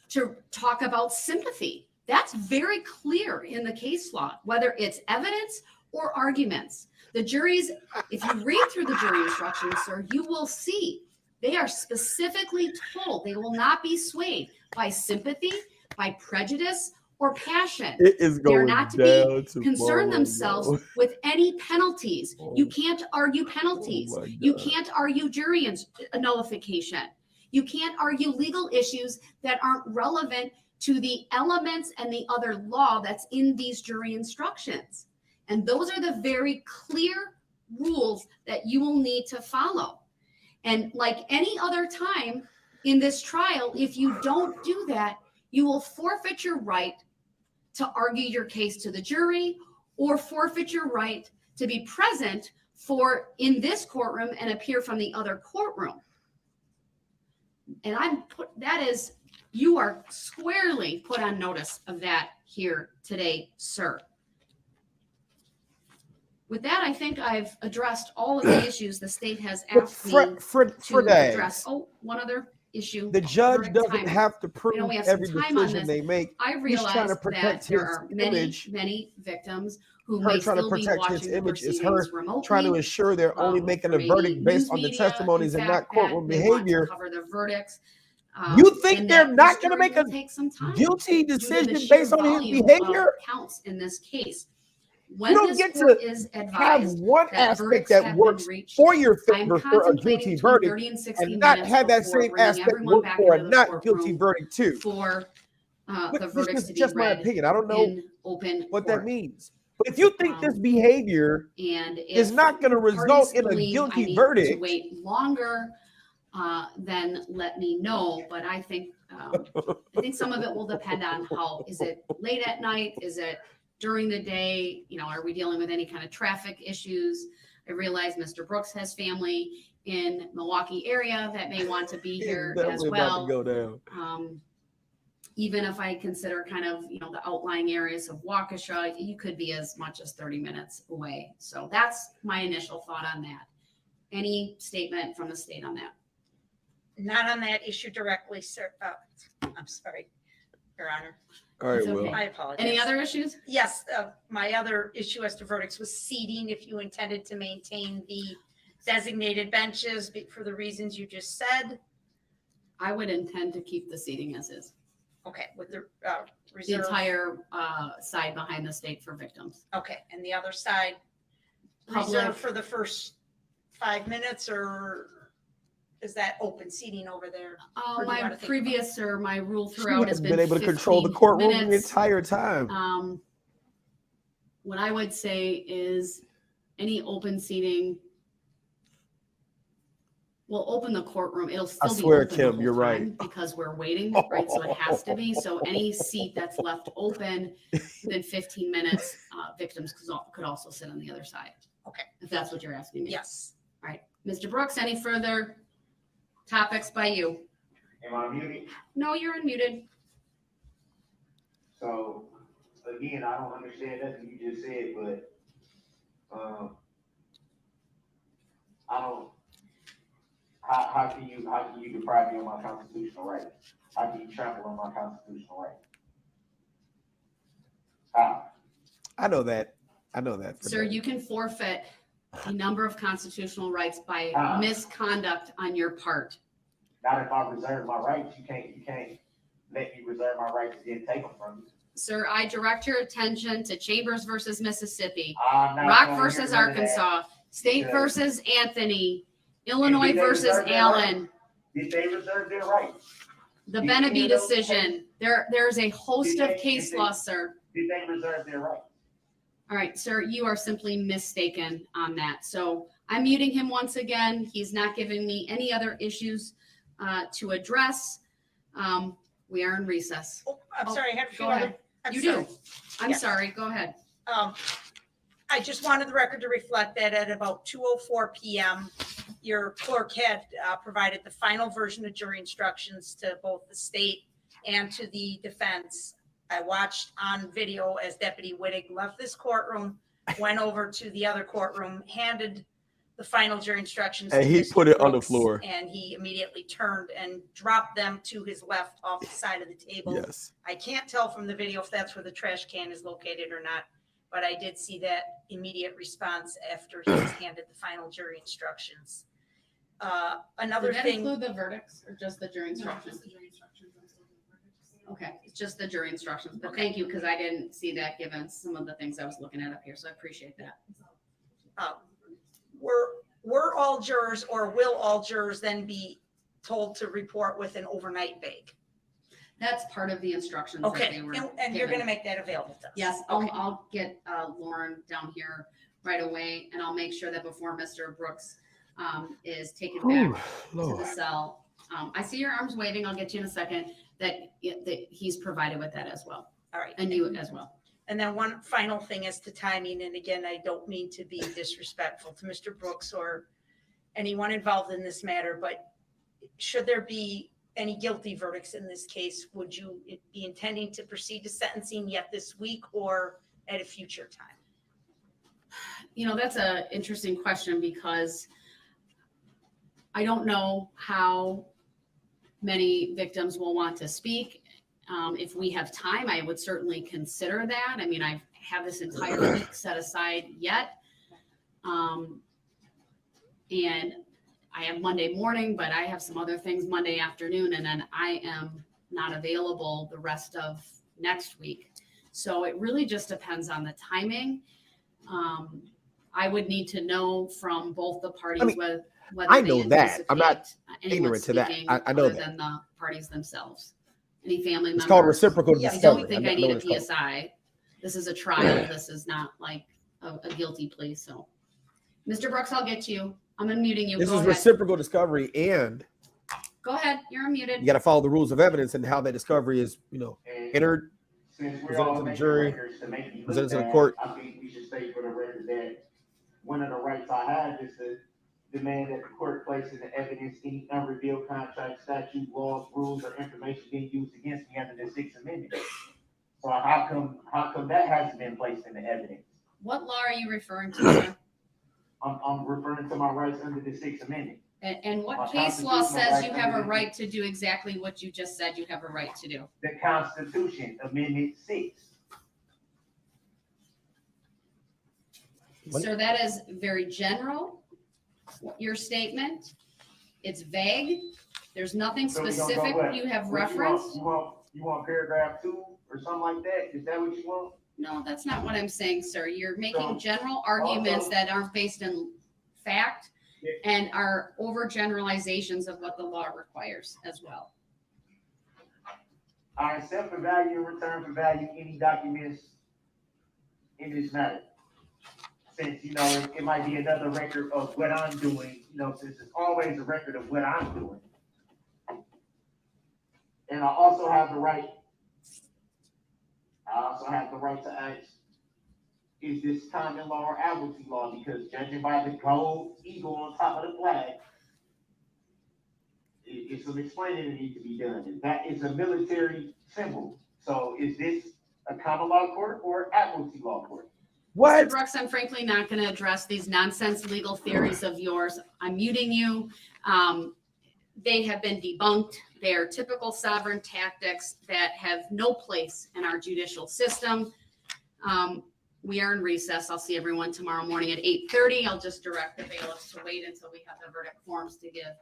to talk about sympathy. That's very clear in the case law, whether it's evidence or arguments. The juries, if you read through the jury instructions, sir, you will see they are specifically told they will not be swayed by sympathy, by prejudice, or passion. It is They are going not to down be concerned tomorrow, themselves yo. with any penalties. You can't argue penalties. Oh my You God. can't argue jury nullification. You can't argue legal issues that aren't relevant to the elements and the other law that's in these jury instructions. And those are the very clear rules that you will need to follow. And like any other time in this trial, if you don't do that, you will forfeit your right to argue your case to the jury or forfeit your right to be present for in this courtroom and appear from the other courtroom. And you are squarely put on notice of that here today, sir. With that, I think I've addressed all of the issues the state has asked me to address. Oh, one other issue. The judge verdict doesn't timing. have to I prove know we have some every time on decision this. they make. I He's realize trying to that protect there his are many, image. many victims who Her may trying to still be protect his watching the image is proceedings her remotely. trying to ensure they're only making a for verdict maybe based news on the media, testimonies in and not fact, courtroom that they want to behavior. cover the verdicts. You think and they're that not this going to jury make a will take some time guilty due to the decision sheer based on his volume of behavior? counts in this case. You When don't this get court to is have advised one that aspect verdicts that have works been reached, for your I'm favor for a contemplating guilty between verdict 30 and 60 and not minutes have that before same bringing aspect everyone work back for a into the not guilty courtroom verdict too. for the But this verdicts is to be just my read opinion. I don't know in open what that court. means. But if you think this Um, behavior And is if not going to parties result in a believe I guilty need to verdict, wait longer, then let me know. But I think some of it will depend on is it late at night? Is it during the day? Are we dealing with any kind of traffic issues? I realize Mr. Brooks has family in Milwaukee area that may want to be here it's as definitely about to well. go down. Even if I consider kind of, the outlying areas of Waukesha, you could be as much as 30 minutes away. So that's my initial thought on that. Any statement from the state on that? Not on that issue directly, sir. I'm sorry, Your Honor. All right, It's Will. okay. I apologize. Any other issues? Yes, my other issue as to verdicts was seating, if you intended to maintain the designated benches for the reasons you just said. I would intend to keep the seating as is. Okay, with the The reserve. entire side behind the state for victims. Okay, and the other side, Public. reserved for the first 5 minutes, or is that open seating over there? Or do you My wanna think previous or my rule She throughout has hasn't been able to 15 control the courtroom the minutes. entire time. What I would say is any open seating will open the courtroom. It'll still be swear, open the Kim, whole you're right. time because we're waiting, right? So it has to be. So any seat that's left open within 15 minutes, victims could also sit on the other side. Okay. If that's what you're asking me. Yes. All right. Mr. Brooks, any further topics by you? Am I muted? No, you're unmuted. So, again, I don't understand nothing you just said, but, I don't, how can you deprive me of my constitutional right? How can you trample on my constitutional right? How? I know that. For Sir, that. you can forfeit a number of constitutional rights by Ah. misconduct on your part. Not if I reserve my rights. You can't let me reserve my rights and then take them from you. Sir, I direct your attention to Chambers versus Mississippi, I'm not Rock gonna hear versus none of that. Arkansas, State Yeah. versus Anthony, Illinois did they versus reserve their Allen, Did they reserve their rights? the Did Beneby any of those decision. There's a host Did of they- case did they- law, sir. Did they reserve their rights? All right, sir, you are simply mistaken on that. So I'm muting him once again. He's not giving me any other issues to address. We are in recess. Oh, I'm sorry, I had a few Go other. ahead. I'm You sorry. do. I'm Yeah. sorry. Go ahead. I just wanted the record to reflect that at about 2:04 PM, your clerk had provided the final version of jury instructions to both the state and to the defense. I watched on video as Deputy Wittig left this courtroom, went over to the other courtroom, handed the final jury instructions. And to he Mr. put it on the Brooks, floor. And he immediately turned and dropped them to his left off the side of the table. Yes. I can't tell from the video if that's where the trash can is located or not, but I did see that immediate response after he was handed the final jury instructions. Another Did that thing, include the verdicts or just the jury instructions? Okay, it's just the jury instructions, but thank you, because I didn't see that given some of the things I was looking at up here, so I appreciate that. were all jurors or will all jurors then be told to report with an overnight bake? That's part of the instructions that Okay, they were and you're given. gonna make that available to us? Yes, Okay. I'll get Lauren down here right away, and I'll make sure that before Mr. Brooks is taken back to the Lord. cell. I see your arms waving. I'll get you in a second. That he's provided with that as well, All right. and you as well. And then one final thing as to timing, and again, I don't mean to be disrespectful to Mr. Brooks or anyone involved in this matter, but should there be any guilty verdicts in this case, would you be intending to proceed to sentencing yet this week or at a future time? You know, that's an interesting question because I don't know how many victims will want to speak. If we have time, I would certainly consider that. I mean, I have this entire week set aside yet. And I have Monday morning, but I have some other things Monday afternoon, and then I am not available the rest of next week. So it really just depends on the timing. I would need to know from both the parties whether I they know that. I'm not anticipate anyone ignorant to that. speaking I know other that. than the parties themselves. Any family It's members? called reciprocal Yeah, I discovery. don't think I know need what a it's called. PSI. This is a trial. This is not like a guilty plea. So, Mr. Brooks, I'll get to you. I'm unmuting you. This Go is ahead. reciprocal discovery, and Go ahead. You're unmuted. you got to follow the rules of evidence and how that discovery is, And entered, since we're presented all to the making jury, records to make you presented look to the bad, court. I think we should state for the record that one of the rights I have is to demand that the court place in the evidence any unrevealed contract, statute, laws, rules, or information being used against me under the Sixth Amendment. So how come that hasn't been placed in the evidence? What law are you referring to, sir? I'm referring to my rights under the Sixth Amendment. And what My case law constitutional says you right have a under the- right to do exactly what you just said you have a right to do? The Constitution, Amendment 6. What? Sir, that is very general, your statement. It's vague. There's nothing So we gonna go specific what? you have What referenced. You want paragraph 2 or something like that? Is that what you want? No, that's not what I'm saying, sir. You're making So, general arguments also- that aren't based in fact Yeah. and are overgeneralizations of what the law requires as well. I accept for value and return for value any documents in this matter. Since, it might be another record of what I'm doing, since it's always a record of what I'm doing. And I also have the right to ask, is this common law or admiralty law? Because judging by the gold eagle on top of the flag, it's some explaining that needs to be done. That is a military symbol. So is this a common law court or admiralty law court? Mr. What? Brooks, I'm frankly not going to address these nonsense legal theories of yours. I'm muting you. They have been debunked. They are typical sovereign tactics that have no place in our judicial system. We are in recess. I'll see everyone tomorrow morning at 8:30. I'll just direct the bailiffs to wait until we have the verdict forms to give.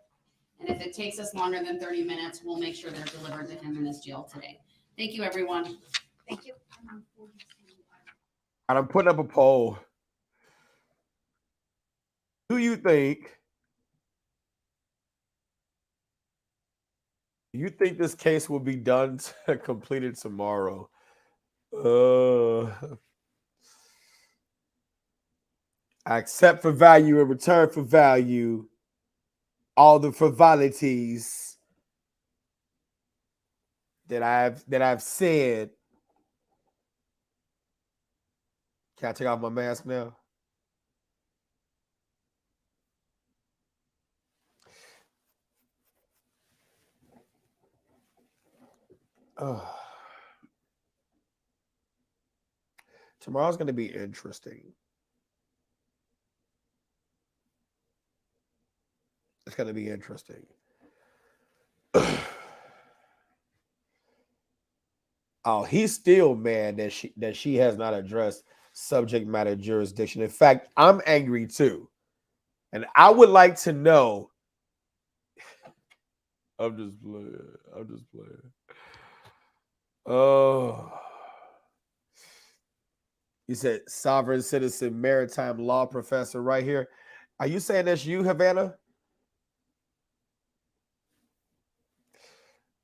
And if it takes us longer than 30 minutes, we'll make sure they're delivered to him in his jail today. Thank you, everyone. Thank you. And I'm putting up a poll. Do you think this case will be done completed tomorrow? I accept for value and return for value all the frivolities that I've said. Can I take off my mask now? Tomorrow's going to be interesting. It's going to be interesting. Oh, he's still mad that she has not addressed subject matter jurisdiction. In fact, I'm angry too. And I would like to know. I'm just playing. Oh. You said sovereign citizen maritime law professor right here. Are you saying that's you, Havana?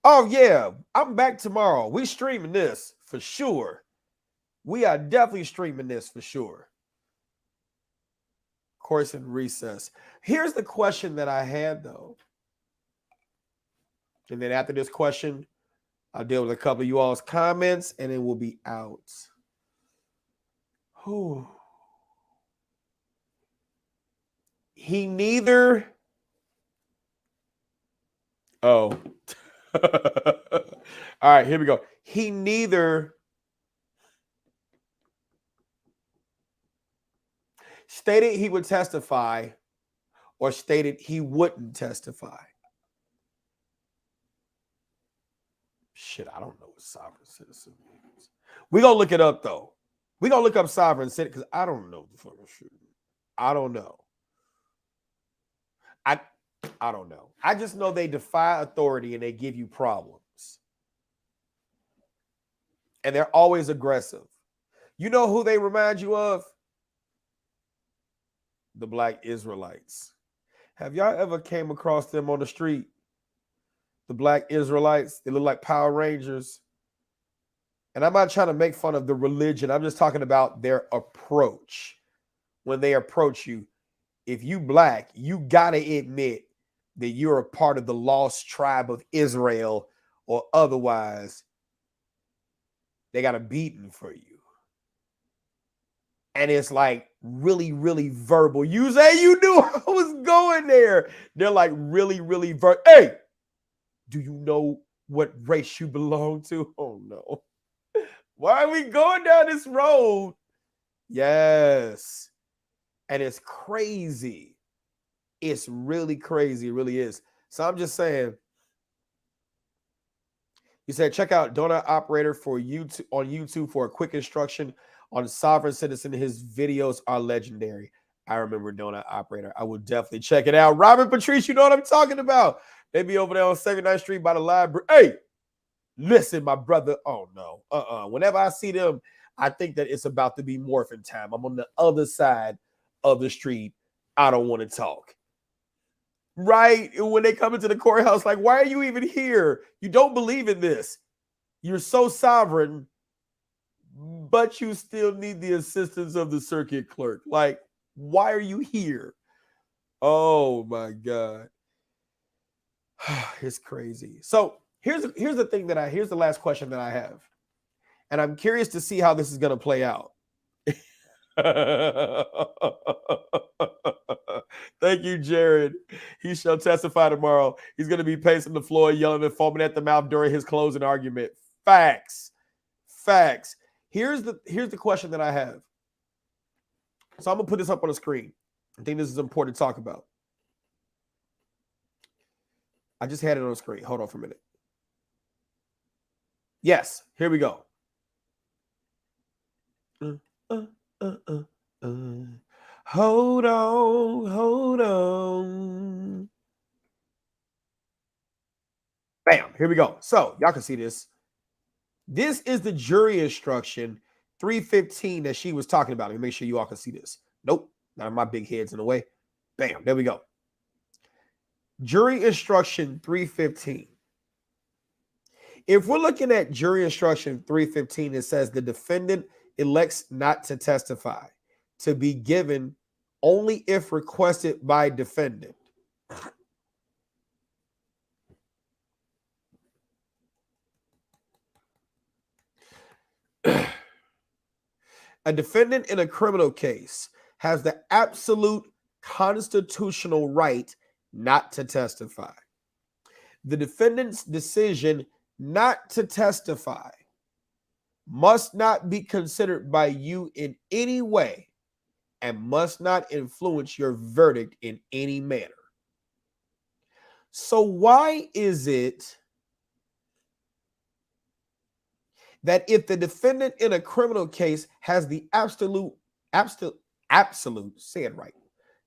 Oh, yeah. I'm back tomorrow. We streaming this for sure. We are definitely streaming this for sure. Course in recess. Here's the question that I had, though. And then after this question, I'll deal with a couple of you all's comments, and then we'll be out. Whew. He neither. Oh. All right, here we go. He neither stated he would testify or stated he wouldn't testify. Shit, I don't know what sovereign citizen means. We're going to look it up, though. We're going to look up sovereign citizen because I don't know the fucking shit. I don't know. I don't know. I just know they defy authority and they give you problems. And they're always aggressive. You know who they remind you of? The Black Israelites. Have y'all ever came across them on the street? The Black Israelites, they look like Power Rangers. And I'm not trying to make fun of the religion. I'm just talking about their approach. When they approach you, if you Black, you got to admit that you're a part of the lost tribe of Israel, or otherwise they got a beating for you. And it's like really, really verbal. You say you knew I was going there. They're like really, really verbal. Hey, do you know what race you belong to? Oh, no. Why are we going down this road? Yes. And it's crazy. It's really crazy. It really is. So I'm just saying. You said, check out Donut Operator for YouTube on YouTube for a quick instruction on sovereign citizen. His videos are legendary. I remember Donut Operator. I will definitely check it out. Robert Patrice, you know what I'm talking about. They be over there on 79th Street by the library. Hey, listen, my brother. Oh, no. Whenever I see them, I think that it's about to be morphin' time. I'm on the other side of the street. I don't want to talk. Right? When they come into the courthouse, like, why are you even here? You don't believe in this. You're so sovereign, but you still need the assistance of the circuit clerk. Like, why are you here? Oh my God. It's crazy. So here's the thing that here's the last question that I have. And I'm curious to see how this is going to play out. Thank you, Jared. He shall testify tomorrow. He's going to be pacing the floor, yelling and foaming at the mouth during his closing argument. Facts. Here's the question that I have. So I'm going to put this up on the screen. I think this is important to talk about. I just had it on the screen. Hold on for a minute. Yes, here we go. Hold on. Bam, here we go. So y'all can see this. This is the jury instruction 315 that she was talking about. Let me make sure you all can see this. Nope, not my big head's in the way. Bam, there we go. Jury instruction 315. If we're looking at jury instruction 315, it says the defendant elects not to testify, to be given only if requested by defendant. A defendant in a criminal case has the absolute constitutional right not to testify. The defendant's decision not to testify must not be considered by you in any way and must not influence your verdict in any manner. So why is it that if the defendant in a criminal case has the absolute, say it right,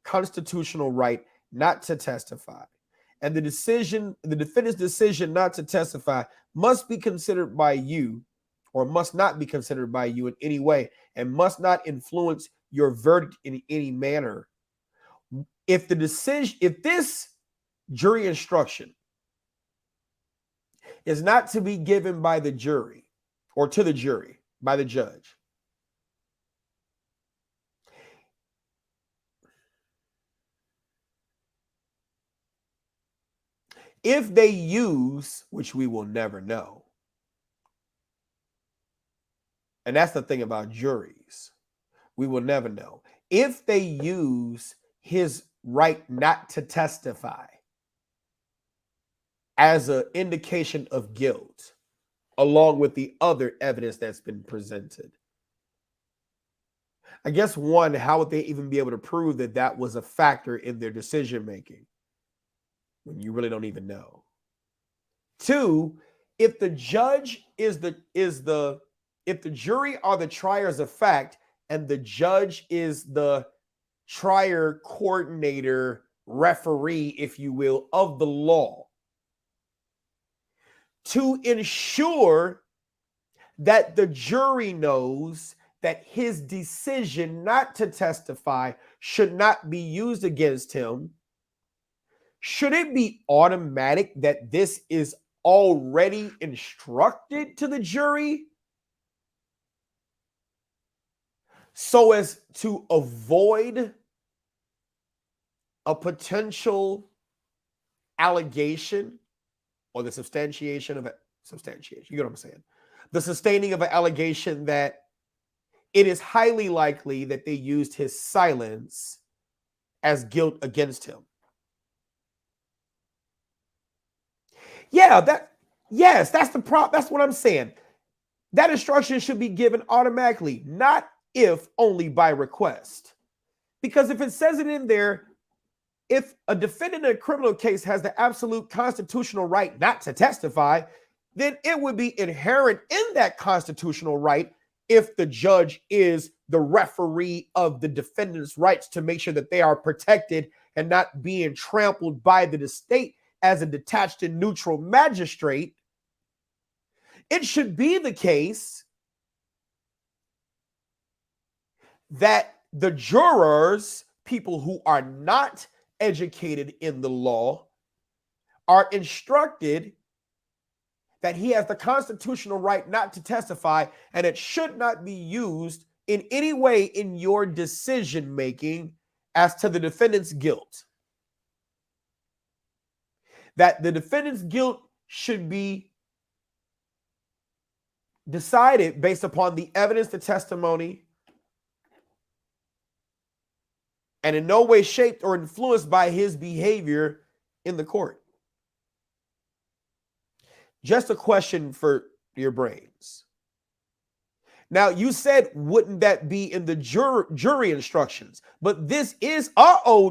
constitutional right not to testify, and the defendant's decision not to testify must be considered by you, or must not be considered by you in any way, and must not influence your verdict in any manner? If this jury instruction is not to be given by the jury, or to the jury by the judge, if they use, which we will never know, and that's the thing about juries, We will never know. If they use his right not to testify as an indication of guilt, along with the other evidence that's been presented, I guess, one, how would they even be able to prove that that was a factor in their decision making when you really don't even know? Two, if the judge if the jury are the triers of fact and the judge is the trier coordinator, referee, if you will, of the law, to ensure that the jury knows that his decision not to testify should not be used against him, should it be automatic that this is already instructed to the jury so as to avoid a potential allegation or the substantiation of it? Substantiation, you get what I'm saying? The sustaining of an allegation that it is highly likely that they used his silence as guilt against him. Yeah, that's the prop. That's what I'm saying. That instruction should be given automatically, not if only by request. Because if it says it in there, if a defendant in a criminal case has the absolute constitutional right not to testify, then it would be inherent in that constitutional right, if the judge is the referee of the defendant's rights, to make sure that they are protected and not being trampled by the state as a detached and neutral magistrate. It should be the case that the jurors, people who are not educated in the law, are instructed that he has the constitutional right not to testify, and it should not be used in any way in your decision making as to the defendant's guilt. That the defendant's guilt should be decided based upon the evidence, the testimony, and in no way shaped or influenced by his behavior in the court. Just a question for your brains. Now, you said, wouldn't that be in the jury instructions? But this is,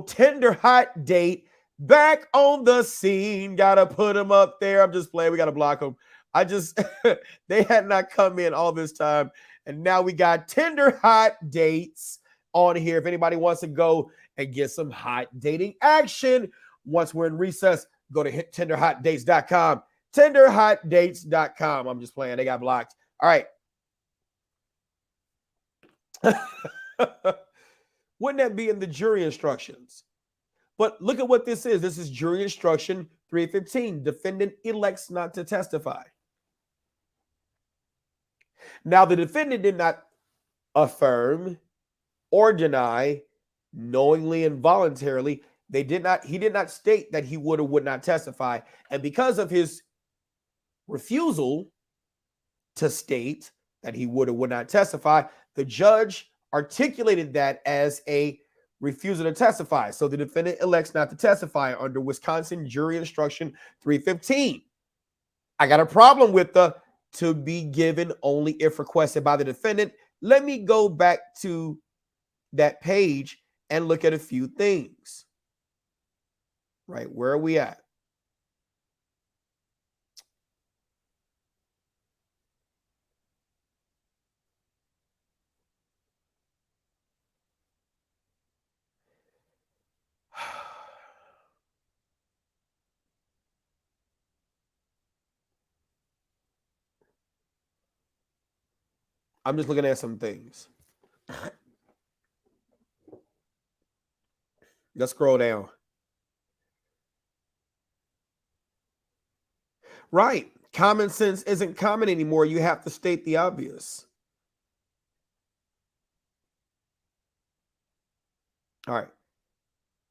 tender hot date, back on the scene. Gotta put him up there. I'm just playing. We gotta block him. They had not come in all this time. And now we got tender hot dates on here. If anybody wants to go and get some hot dating action, once we're in recess, go to tenderhotdates.com. Tenderhotdates.com. I'm just playing. They got blocked. All right. Wouldn't that be in the jury instructions? But look at what this is. This is jury instruction 315. Defendant elects not to testify. Now, the defendant did not affirm or deny knowingly and voluntarily. He did not state that he would or would not testify. And because of his refusal to state that he would or would not testify, the judge articulated that as a refusal to testify. So the defendant elects not to testify under Wisconsin jury instruction 315. I got a problem with the to be given only if requested by the defendant. Let me go back to that page and look at a few things. Right, where are we at? I'm just looking at some things. Let's scroll down. Right. Common sense isn't common anymore. You have to state the obvious. All right.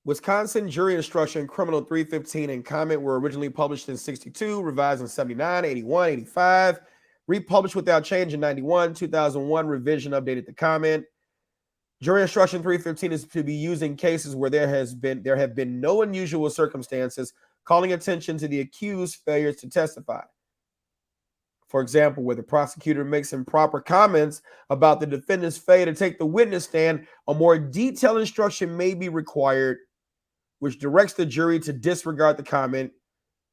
Wisconsin jury instruction criminal 315 and comment were originally published in 62, revised in 79, 81, 85, republished without change in 91, 2001 revision updated the comment. Jury instruction 315 is to be used in cases where there have been no unusual circumstances calling attention to the accused's failures to testify. For example, where the prosecutor makes improper comments about the defendant's failure to take the witness stand, a more detailed instruction may be required, which directs the jury to disregard the comment.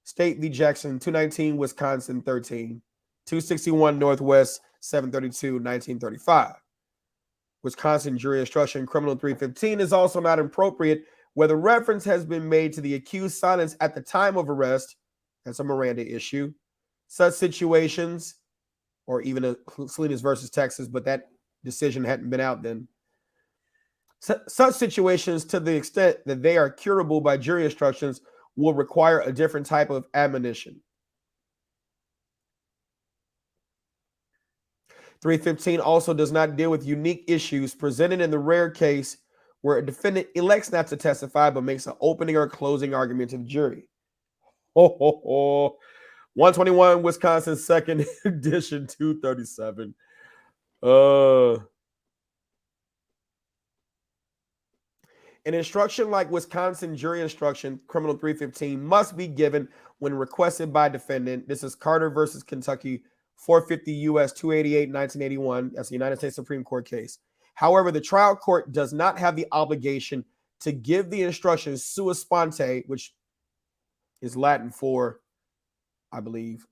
State v. Jackson, 219 Wisconsin 13, 261 Northwest 732, 1935. Wisconsin jury instruction criminal 315 is also not appropriate where the reference has been made to the accused's silence at the time of arrest. That's a Miranda issue. Such situations, or even a Salinas versus Texas, but that decision hadn't been out then. Such situations, to the extent that they are curable by jury instructions, will require a different type of admonition. 315 also does not deal with unique issues presented in the rare case where a defendant elects not to testify but makes an opening or closing argument to the jury. 121 Wisconsin 2nd edition 237. An instruction like Wisconsin jury instruction criminal 315 must be given when requested by defendant. This is Carter versus Kentucky 450 U.S. 288, 1981. That's the United States Supreme Court case. However, the trial court does not have the obligation to give the instruction sua sponte, which is Latin for, I believe,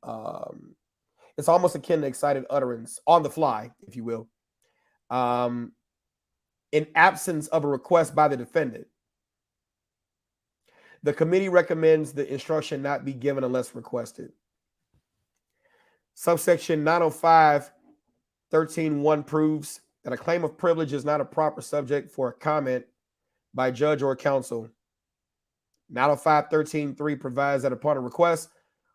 it's almost akin to excited utterance, on the fly, if you will, in absence of a request by the defendant. The committee recommends the instruction not be given unless requested. Subsection 905.13.1 proves that a claim of privilege is not a proper subject for a comment by judge or counsel. 905.13.3 provides that upon a request,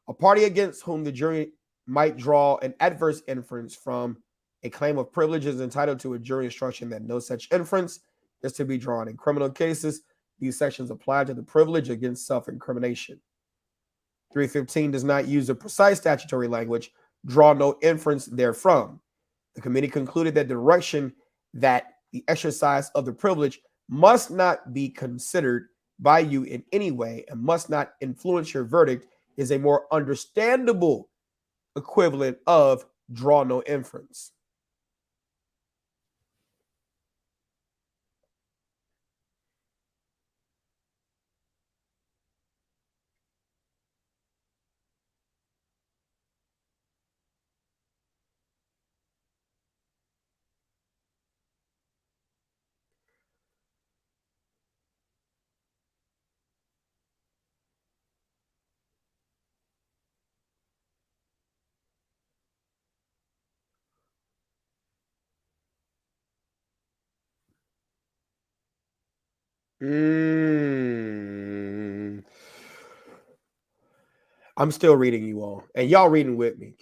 a party against whom the jury might draw an adverse inference from a claim of privilege is entitled to a jury instruction that no such inference is to be drawn. In criminal cases, these sections apply to the privilege against self-incrimination. 315 does not use a precise statutory language, draw no inference therefrom. The committee concluded that the direction that the exercise of the privilege must not be considered by you in any way and must not influence your verdict is a more understandable equivalent of draw no inference. I'm still reading you all, and y'all reading with me.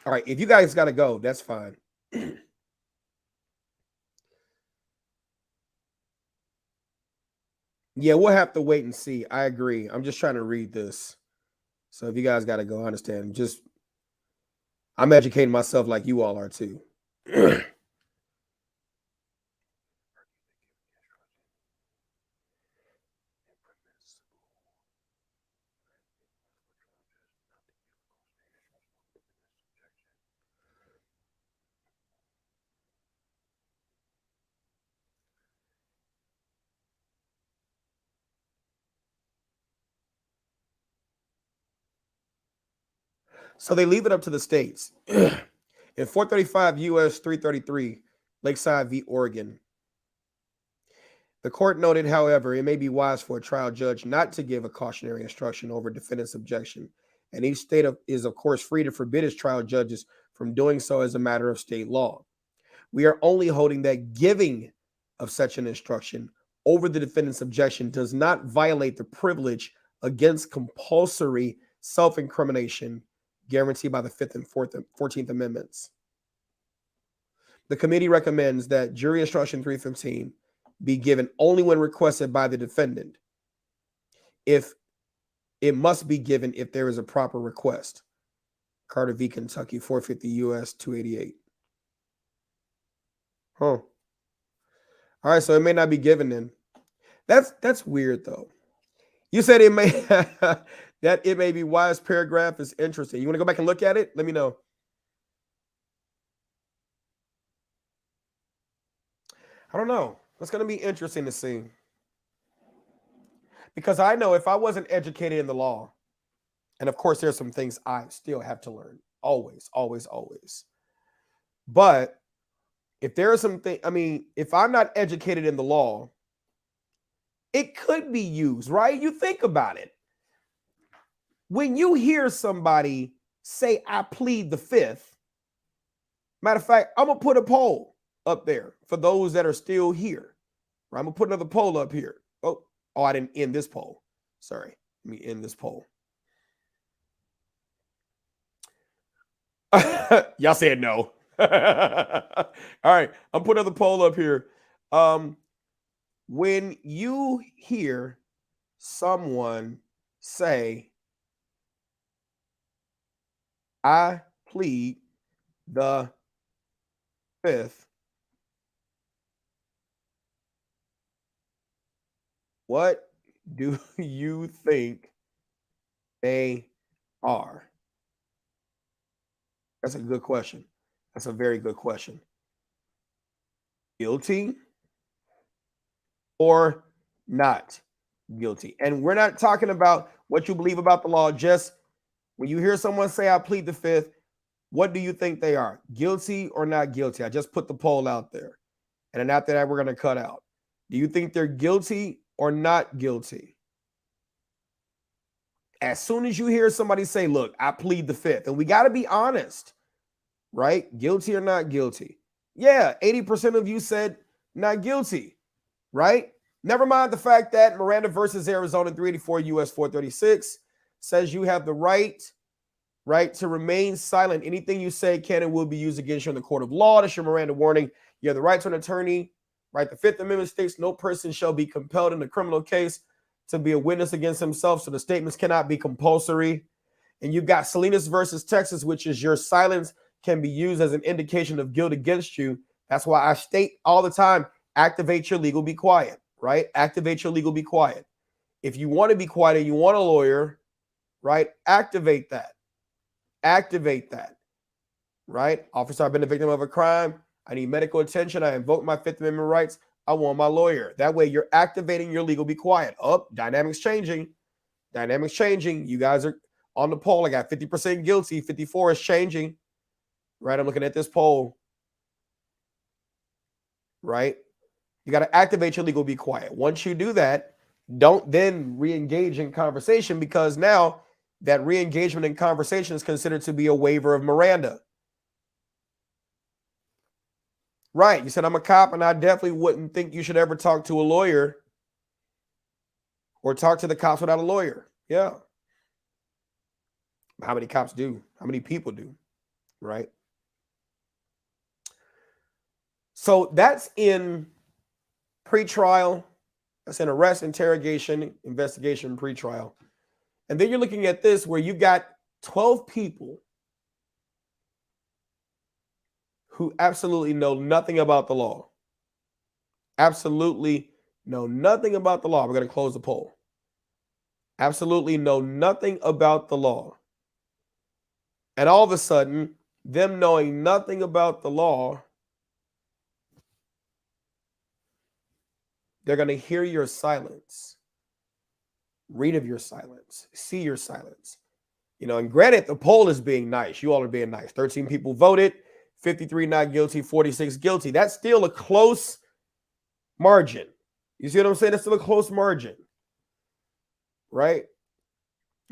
All right, if you guys got to go, that's fine. Yeah, we'll have to wait and see. I agree. I'm just trying to read this. So if you guys got to go, I understand. I'm educating myself like you all are too. So they leave it up to the states. In 435 U.S. 333, Lakeside v. Oregon, The court noted, however, it may be wise for a trial judge not to give a cautionary instruction over defendant's objection, and each state is, of course, free to forbid its trial judges from doing so as a matter of state law. We are only holding that giving of such an instruction over the defendant's objection does not violate the privilege against compulsory self-incrimination guaranteed by the 5th and 14th Amendments. The committee recommends that jury instruction 315 be given only when requested by the defendant. If it must be given if there is a proper request. Carter v. Kentucky, 450 U.S. 288. Huh. All right, so it may not be given then. That's weird though. You said it may that it may be wise paragraph is interesting. You want to go back and look at it? Let me know. I don't know. It's going to be interesting to see. Because I know if I wasn't educated in the law, and of course there's some things I still have to learn. Always, always, always. But if there are some things, I mean, if I'm not educated in the law, it could be used, right? You think about it. When you hear somebody say, I plead the 5th, matter of fact, I'm going to put a poll up there for those that are still here. Right? I'm going to put another poll up here. Oh, I didn't end this poll. Sorry. Let me end this poll. Y'all said no. All right. I'm putting another poll up here. When you hear someone say, I plead the 5th, what do you think they are? That's a good question. That's a very good question. Guilty or not guilty? And we're not talking about what you believe about the law. Just when you hear someone say, I plead the 5th, what do you think they are? Guilty or not guilty? I just put the poll out there. And then after that, we're going to cut out. Do you think they're guilty or not guilty? As soon as you hear somebody say, look, I plead the 5th, and we got to be honest, right? Guilty or not guilty? Yeah, 80% of you said not guilty, right? Never mind the fact that Miranda versus Arizona 384 U.S. 436 says you have the right to remain silent. Anything you say can and will be used against you in the court of law. That's your Miranda warning. You have the right to an attorney, right? The 5th Amendment states no person shall be compelled in a criminal case to be a witness against himself, so the statements cannot be compulsory. And you've got Salinas versus Texas, which is your silence can be used as an indication of guilt against you. That's why I state all the time, activate your legal be quiet, right? Activate your legal be quiet. If you want to be quiet and you want a lawyer, right? Activate that. Activate that, right? Officer, I've been a victim of a crime. I need medical attention. I invoke my 5th Amendment rights. I want my lawyer. That way you're activating your legal be quiet. Dynamics changing. Dynamics changing. You guys are on the poll. I got 50% guilty. 54 is changing. Right? I'm looking at this poll. Right? You got to activate your legal be quiet. Once you do that, don't then re-engage in conversation, because now that re-engagement in conversation is considered to be a waiver of Miranda. Right. You said I'm a cop and I definitely wouldn't think you should ever talk to a lawyer or talk to the cops without a lawyer. Yeah. How many cops do? How many people do? Right. So that's in pretrial. That's in arrest, interrogation, investigation, pretrial. And then you're looking at this where you've got 12 people who absolutely know nothing about the law. Absolutely know nothing about the law. We're going to close the poll. Absolutely know nothing about the law. And all of a sudden, them knowing nothing about the law, they're going to hear your silence, read of your silence, see your silence. You know, and granted, the poll is being nice. You all are being nice. 13 people voted, 53 not guilty, 46 guilty. That's still a close margin. You see what I'm saying? It's still a close margin, right?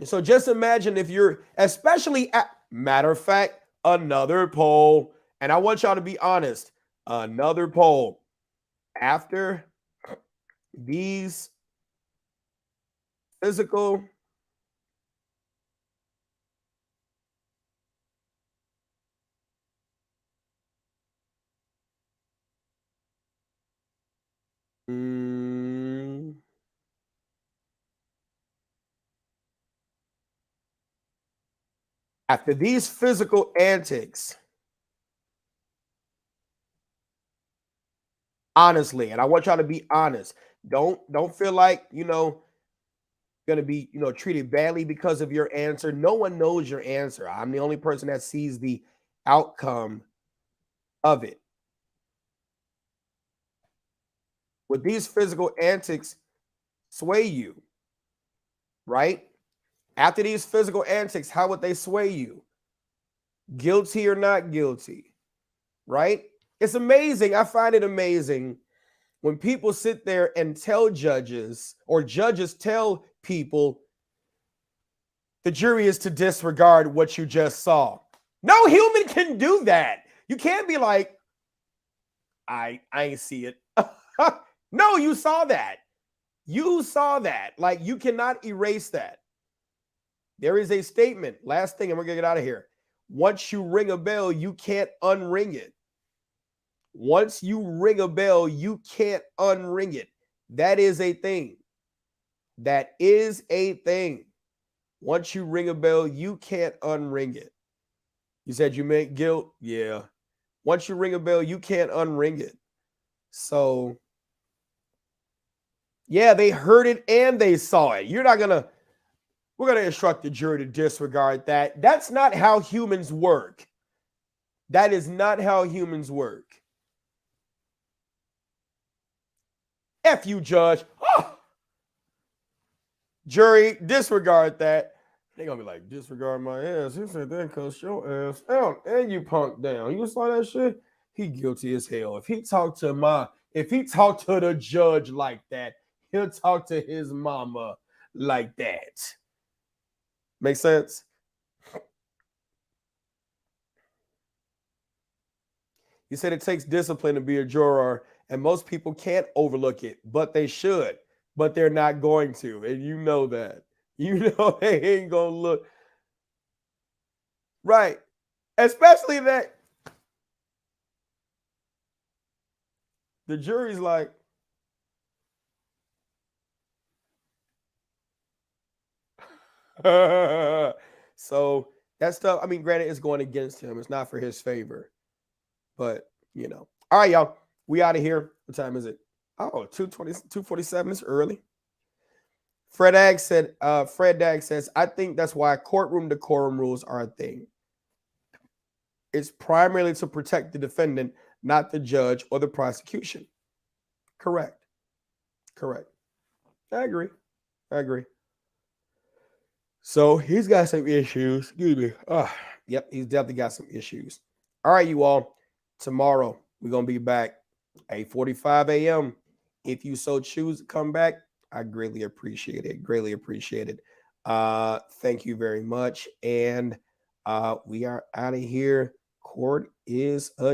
So just imagine if you're, especially at, matter of fact, another poll, and I want y'all to be honest, another poll after these physical after these physical antics, honestly, and I want y'all to be honest. Don't feel like, going to be, treated badly because of your answer. No one knows your answer. I'm the only person that sees the outcome of it. Would these physical antics sway you, right? After these physical antics, how would they sway you? Guilty or not guilty, right? It's amazing. I find it amazing when people sit there and tell judges, or judges tell people, the jury is to disregard what you just saw. No human can do that. You can't be like, I ain't see it. No, you saw that. You saw that. Like, you cannot erase that. There is a statement. Last thing, and we're going to get out of here. Once you ring a bell, you can't unring it. Once you ring a bell, you can't unring it. That is a thing. That is a thing. Once you ring a bell, you can't unring it. You said you meant guilt? Yeah. Once you ring a bell, you can't unring it. So, yeah, they heard it and they saw it. We're going to instruct the jury to disregard that. That's not how humans work. That is not how humans work. F you, judge. Oh! Jury, disregard that. They're going to be like, disregard my ass. He said that cuss your ass out and you punk down. You saw that shit? He guilty as hell. If he talked to the judge like that, he'll talk to his mama like that. Make sense? You said it takes discipline to be a juror, and most people can't overlook it, but they should, but they're not going to. And you know that. You know they ain't going to look. Right. Especially that the jury's like, so that stuff, I mean, granted, it's going against him. It's not for his favor. But, All right, y'all. We out of here. What time is it? Oh, 2:47. It's early. Fred Dag says, I think that's why courtroom decorum rules are a thing. It's primarily to protect the defendant, not the judge or the prosecution. Correct. I agree. So he's got some issues. Excuse me. Yep, he's definitely got some issues. All right, you all. Tomorrow, we're going to be back 8:45 a.m. If you so choose to come back, I greatly appreciate it. Thank you very much. And we are out of here. Court is adjourned.